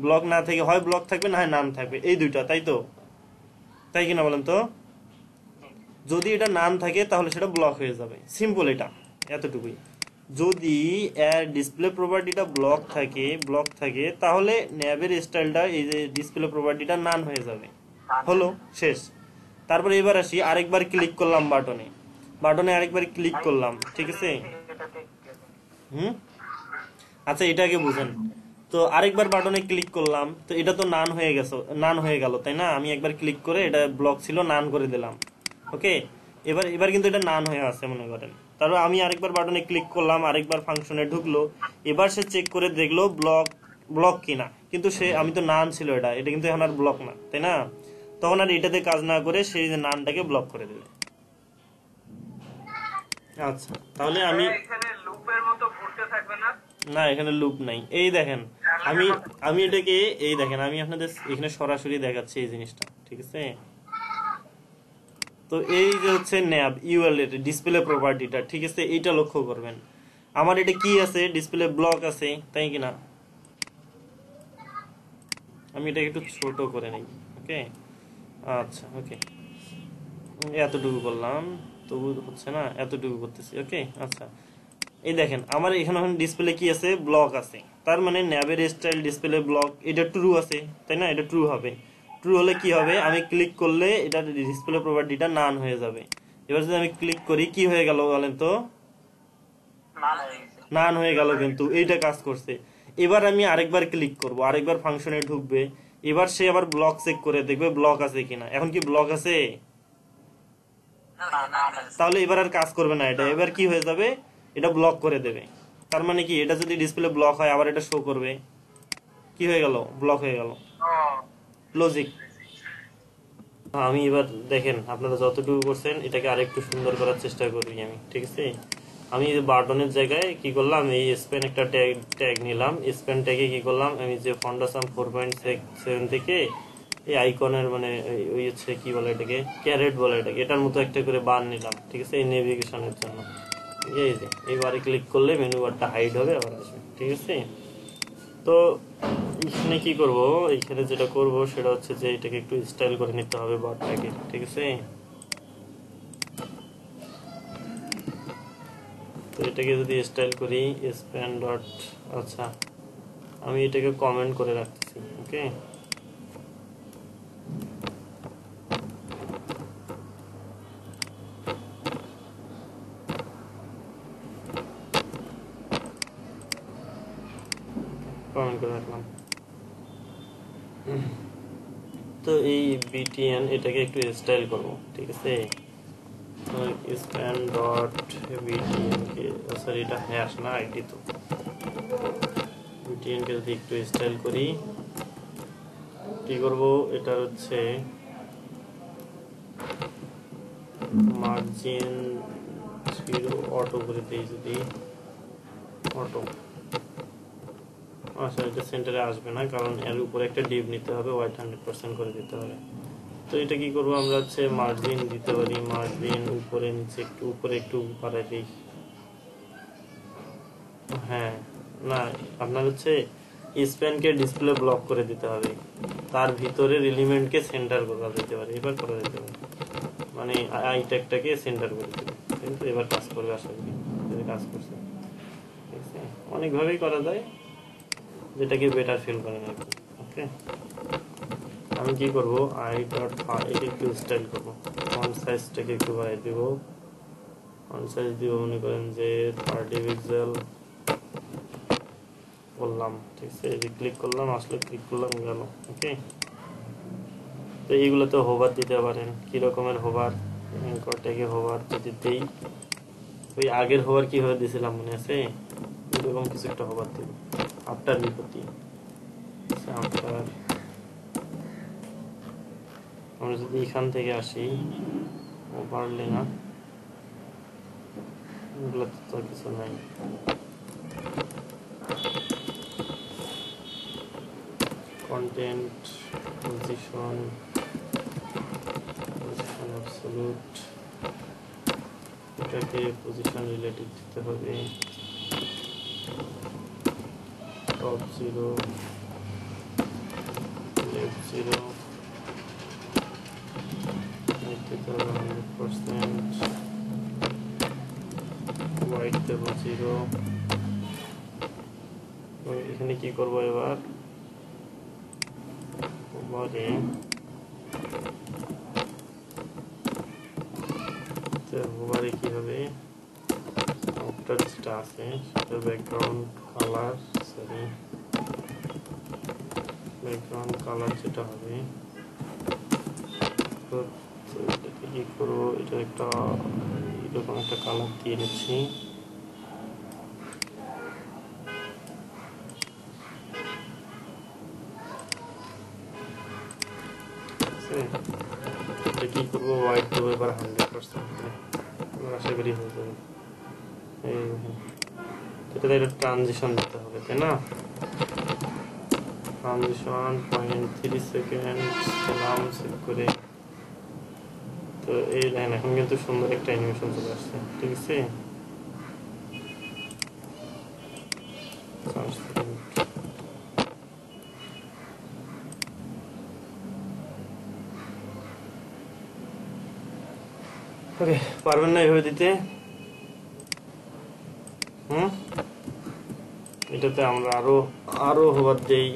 ব্লক না থাকে, হয় ব্লক থাকবে না হয় নান থাকবে, এই দুইটা, তাই তো, তাই কিনা বলেন তো। যদি এটা নান থাকে তাহলে সেটা ব্লক হয়ে যাবে, সিম্পল এটা এতটুকুই। যদি এর ডিসপ্লে প্রপার্টিটা ব্লক থাকে তাহলে ন্যাবের স্টাইলটা এই যে ডিসপ্লে প্রপার্টিটা নান হয়ে যাবে। হলো, শেষ। তারপরে এবার আসি, আরেকবার ক্লিক করলাম বাটনে আরেকবার ক্লিক করলাম, ঠিক আছে। আচ্ছা, এটাকে বুঝেন তো। আরেকবার বাটনে ক্লিক করলাম তো এটা তো নান হয়ে গেল, তাই না? আমি একবার ক্লিক করে, এটা ব্লক ছিল, নান করে দিলাম। ওকে, এবার কিন্তু এটা নান হয়ে আছে মনে করেন। তারপর আমি আরেকবার বাটনে ক্লিক করলাম, আরেকবার ফাংশনে ঢুকলো, এবার সে চেক করে দেখলো ব্লক কিনা, কিন্তু আমি তো নান ছিল, এটা কিন্তু এখন আর ব্লক না, তাই না? তখন আর এটাতে কাজ না করে সেই যে নানটাকে ব্লক করে দেবে। আচ্ছা, তাহলে আমি এখানে লুপের মতো ঘুরতে থাকবে না? না, এখানে লুপ নাই। এই দেখেন, আমি এটাকে, এই দেখেন, আমি আপনাদের এখানে সরাসরি দেখাচ্ছি এই জিনিসটা, ঠিক আছে। তো এই যে হচ্ছে ন্যাব ইউএল এর ডিসপ্লে প্রপার্টিটা, ঠিক আছে, এইটা লক্ষ্য করবেন। আমার এটা কি আছে, ডিসপ্লে ব্লক আছে, তাই কিনা? আমি এটাকে একটু ছোট করে নিই, ওকে। আচ্ছা, ওকে, এতটুকু করলাম, তবু হচ্ছে না, এতটুকু করতেছি, ওকে। আচ্ছা, এই দেখেন আমার এখানে ডিসপ্লে কি আছে, ব্লক আছে। তার মানে ন্যাবের স্টাইল ডিসপ্লে ব্লক, এটা ট্রু আছে, তাই না? এটা ট্রু হবে। ট্রু হলে কি হবে, আমি ক্লিক করলে এটা ডিসপ্লে প্রপার্টিটা নান হয়ে যাবে। এবার যদি আমি ক্লিক করি, কি হয়ে গেল বলেন তো? নান হয়ে গেল, কিন্তু এইটা কাজ করছে। এবার আমি আরেকবার ক্লিক করব, আরেকবার ফাংশনে ঢুকবে, এবার সে আবার ব্লক চেক করে দেখবে ব্লক আছে কিনা। এখন কি ব্লক আছে? তাহলে এবার আর কাজ করবে না এটা, এবার কি হয়ে যাবে, এটা ব্লক করে দেবে। তার মানে কি, এটা যদি ডিসপ্লে ব্লক হয় আবার এটা শো করবে, কি হয়ে গেল, ব্লক হয়ে গেল। লজিক। আমি এবার দেখেন, আপনারা যতটুকু করছেন এটাকে আরেকটু সুন্দর করার চেষ্টা করি আমি, ঠিক আছে। আমি বাটনের জায়গায় কি করলাম, এই স্পেন একটা ট্যাগ নিলাম। স্পেন ট্যাগে কি করলাম, আমি যে ফন্ডাসাম 4.7 থেকে এই আইকনের মানে ওই হচ্ছে কি বলে এটাকে, ক্যারেট বলে এটাকে, এটার মতো একটা করে বার নিলাম, ঠিক আছে, এই নেভিগেশনের জন্য। এই যে এইবারে ক্লিক করলে মেনু বারটা হাইড হবে, আবার আসবে, ঠিক আছে। তো এখানে কি করব, এখানে যেটা করব সেটা হচ্ছে যে এটাকে একটু স্টাইল করে নিতে হবে বারটাকে, ঠিক আছে। তো এটাকে যদি স্টাইল করি, স্প্যান ডট, আচ্ছা আমি এটাকে কমেন্ট করে রাখতেছি, ওকে। কমেন্ট করে রাখলাম। তো এই বিটিএন এটাকে একটু স্টাইল করব, ঠিক আছে। স্প্যান ডট বিটিএন কে, সরি এটা হ্যাশ না, আইডি। তো বিটিএন কে যদি একটু স্টাইল করি, কি করব, এটা হচ্ছে মার্জিন 0 অটো করে দিই, যদি অটো, আচ্ছা এটা সেন্টারে আসবে না, কারণ এর উপরে একটা ডিপ নিতে হবে, হোয়াইট 100% করে দিতে হবে। তো এটা কি করবো, আমরা হচ্ছে মার্জিন দিতে পারি, মার্জিন উপরে নিচে একটু, উপরে একটু বাড়াই দিই। হ্যাঁ, না আপনার হচ্ছে স্প্যানকে ডিসপ্লে ব্লক করে দিতে হবে, তার ভিতরের এলিমেন্টকে সেন্টার করা যেতে পারে, এবার করা যেতে পারে, মানে আই ট্যাগটাকে সেন্টার করে দেবে, কিন্তু এবার কাজ করবে, আশা করি কাজ করছে, ঠিক আছে। অনেকভাবেই করা যায়, যেটাকে বেটার ফিল করেন আর কি, ওকে। আমি কি করবো, আই ডট একে একটু স্টাইল করবো, ফন্ট সাইজটাকে একটু বাড়াই দিব, ফন্ট সাইজ দিব মনে করেন যে 30 পিক্সেল করলাম, ঠিক আছে। এই ক্লিক করলাম, আসলে ক্লিক করলাম, গেল, ওকে। তো এইগুলোতে হোভার দিতে পারেন, কি রকমের হোভার, ট্যাগে হোভার যদি দেই, ওই আগের হোভার কিভাবে দিয়েছিলাম মনে আছে, এরকম কিছু একটা হোভার দিব, আফটার বিপত্তি, আফটার। আমরা যদি এখান থেকে আসি, ওভারলে না, এগুলোতে তো কিছু নাই। কন্টেন্ট, পজিশন অ্যাবসলিউট, এটাকে পজিশন রিলেটিভ দিতে হবে, টপ 0, লেফট 0, দিতে হবে 100%, হোয়াইট দেবো 0। এখানে কি করবো এবার, ওভারে ওভারে কি হবে, আউটার যেটা আছে সেটা background colour, sorry background colour যেটা হবে, তো এটাকে কি করবো, এটা একটা এরকম একটা কালার দিয়ে নিচ্ছি। এটা কি করবো, হোয়াইট দেবো এবার 100%, আশা করি হয়ে যাবে। এটাতে একটা ট্রানজিশন দিতে হবে, তাই না? ট্রানজিশন 0.3 সেকেন্ড দিলাম সেভ করে। তো এই লাইন এখন কিন্তু সুন্দর একটা অ্যানিমেশন চলে আসছে, ঠিক আছে? ওকে, পারবেন না এভাবে দিতে? এটাতে আমরা আরো হবার দেই,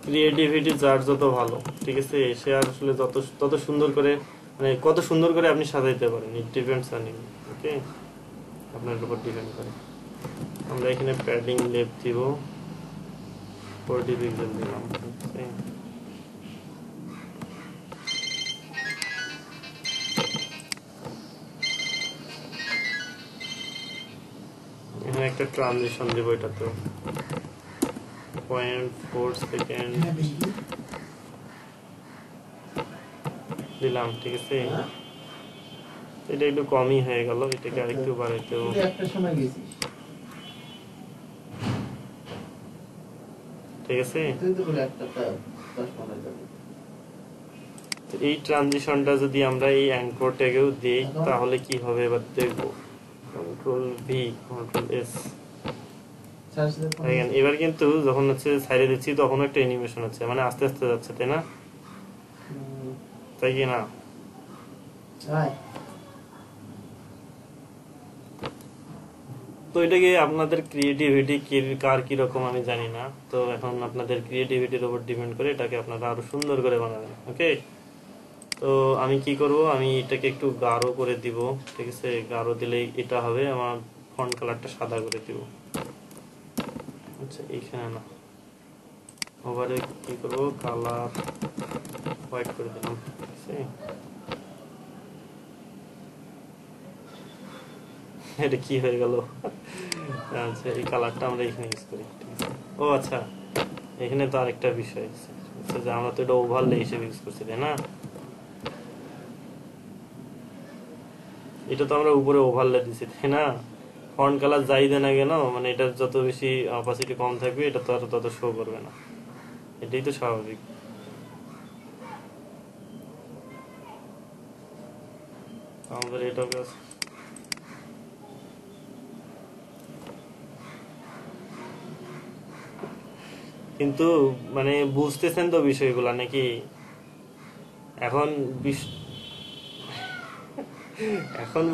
ক্রিয়েটিভিটি যার যত ভালো, ঠিক আছে, সে আসলে তত সুন্দর করে, মানে কত সুন্দর করে আপনি সাজাইতে পারেন, ইট ডিপেন্ডস অন ইউ। ওকে, আপনার উপর ডিপেন্ড করে। আমরা এখানে প্যাডিং লেফট দিব, 40 পিক্সেল দিলাম, এখানে একটা ট্রানজিশন দেবো, এটাতেও 0.4 সেকেন্ড দিলাম, ঠিক আছে? এটা একটু কমই হয়ে গেল, এটাকে আরেকটু বাড়াইতে হবে। ঠিক আছে, এই ট্রানজিশনটা যদি আমরা এই অ্যাঙ্কর ট্যাগেও দিই তাহলে কি হবে এবার দেখবো। কন্ট্রোল ভি, কন্ট্রোল এস, এবার কিন্তু যখন হচ্ছে সাইডে দিচ্ছি তখন একটা অ্যানিমেশন হচ্ছে, মানে আস্তে আস্তে যাচ্ছে, তাই না? তাই কি না? তো এটাকে আপনাদের ক্রিয়েটিভিটি কার কিরকম আমি জানি না, তো এখন আপনাদের ক্রিয়েটিভিটির উপর ডিপেন্ড করে এটাকে আপনারা আরো সুন্দর করে বানাবেন। ওকে, তো আমি কি করব, আমি এটাকে একটু গাঢ় করে দিব, ঠিক আছে? গাঢ় দিলেই এটা হবে, আমার ফন্ট কালারটা সাদা করে দিব। আচ্ছা, এইখানে না, ওভারে কি করব, কালার হোয়াইট করে দিলাম, ঠিক আছে? এটা কি হয়ে গেল? আচ্ছা, এই কালারটা আমরা এখানে ইউজ করি, ঠিক আছে? ও আচ্ছা, এখানে তো আরেকটা বিষয় আছে, যে আমরা তো এটা ওভারলে হিসেবে ইউজ করছি, তাই না? এটা তো আমরা উপরে ওভারলে দিছি, তাই না? ফন্ট কালার যাই দেয় না কেন, মানে এটার যত বেশি অপাসিটি কম থাকবে এটা তো আর তত শো করবে না, এটাই তো স্বাভাবিক। আমাদের এটা কিন্তু মানে বুঝতেছেন তো বিষয়গুলা নাকি? এখন এখন